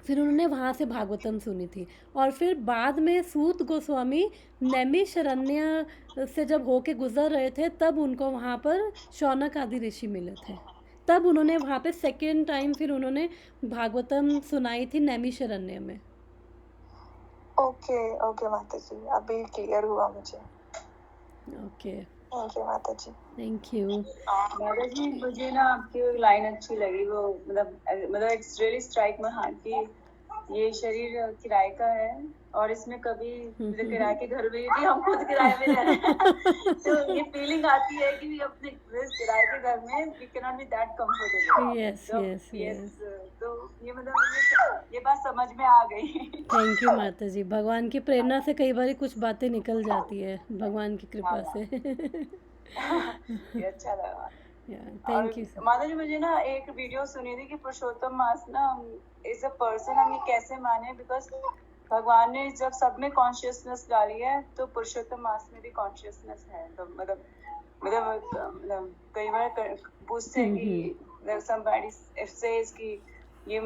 फिर उन्होंने वहाँ से भागवतम सुनी थी, और फिर बाद में सूत गोस्वामी नैमिषारण्य से जब होके गुजर रहे थे, तब उनको वहाँ पर शौनक आदि ऋषि मिले थे। तब उन्होंने वहाँ पे सेकेंड टाइम फिर उन्होंने भागवतम सुनाई थी नैमिषारण्य में। ओके ओके माता जी, अभी क्लियर हुआ मुझे। ओके, थैंक यू माता जी। थैंक यू माता जी। मुझे ना आपकी लाइन अच्छी लगी, वो मतलब it's really strike my heart कि ये शरीर किराए का है, और इसमें कभी किराए के घर में भी हम खुद किराए में रह रहे हैं। तो ये फीलिंग आती है कि अपने किराए के घर में we can not be that comfortable. Yes yes yes. तो ये मतलब ये बात समझ में आ गई। थैंक यू माता जी। भगवान की प्रेरणा से कई बार कुछ बातें निकल जाती है, भगवान की कृपा से। ये अच्छा लगा। थैंक यू माता जी। मुझे ना एक वीडियो सुनी थी कि पुरुषोत्तम मास ना इज अ पर्सन, हम ये कैसे माने, बिकॉज भगवान ने जब सब में कॉन्शियसनेस डाली है, तो पुरुषोत्तम मास में भी कॉन्शियसनेस है। तो मतलब कई बार पूछते हैं कि somebody says कि ये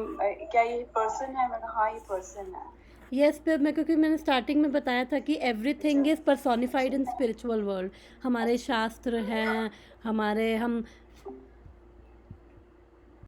क्या ये पर्सन है, मैं हाँ ये पर्सन है। यस पे मैं, क्योंकि मैंने स्टार्टिंग में बताया था कि everything is personified in spiritual world. हमारे शास्त्र हैं, हम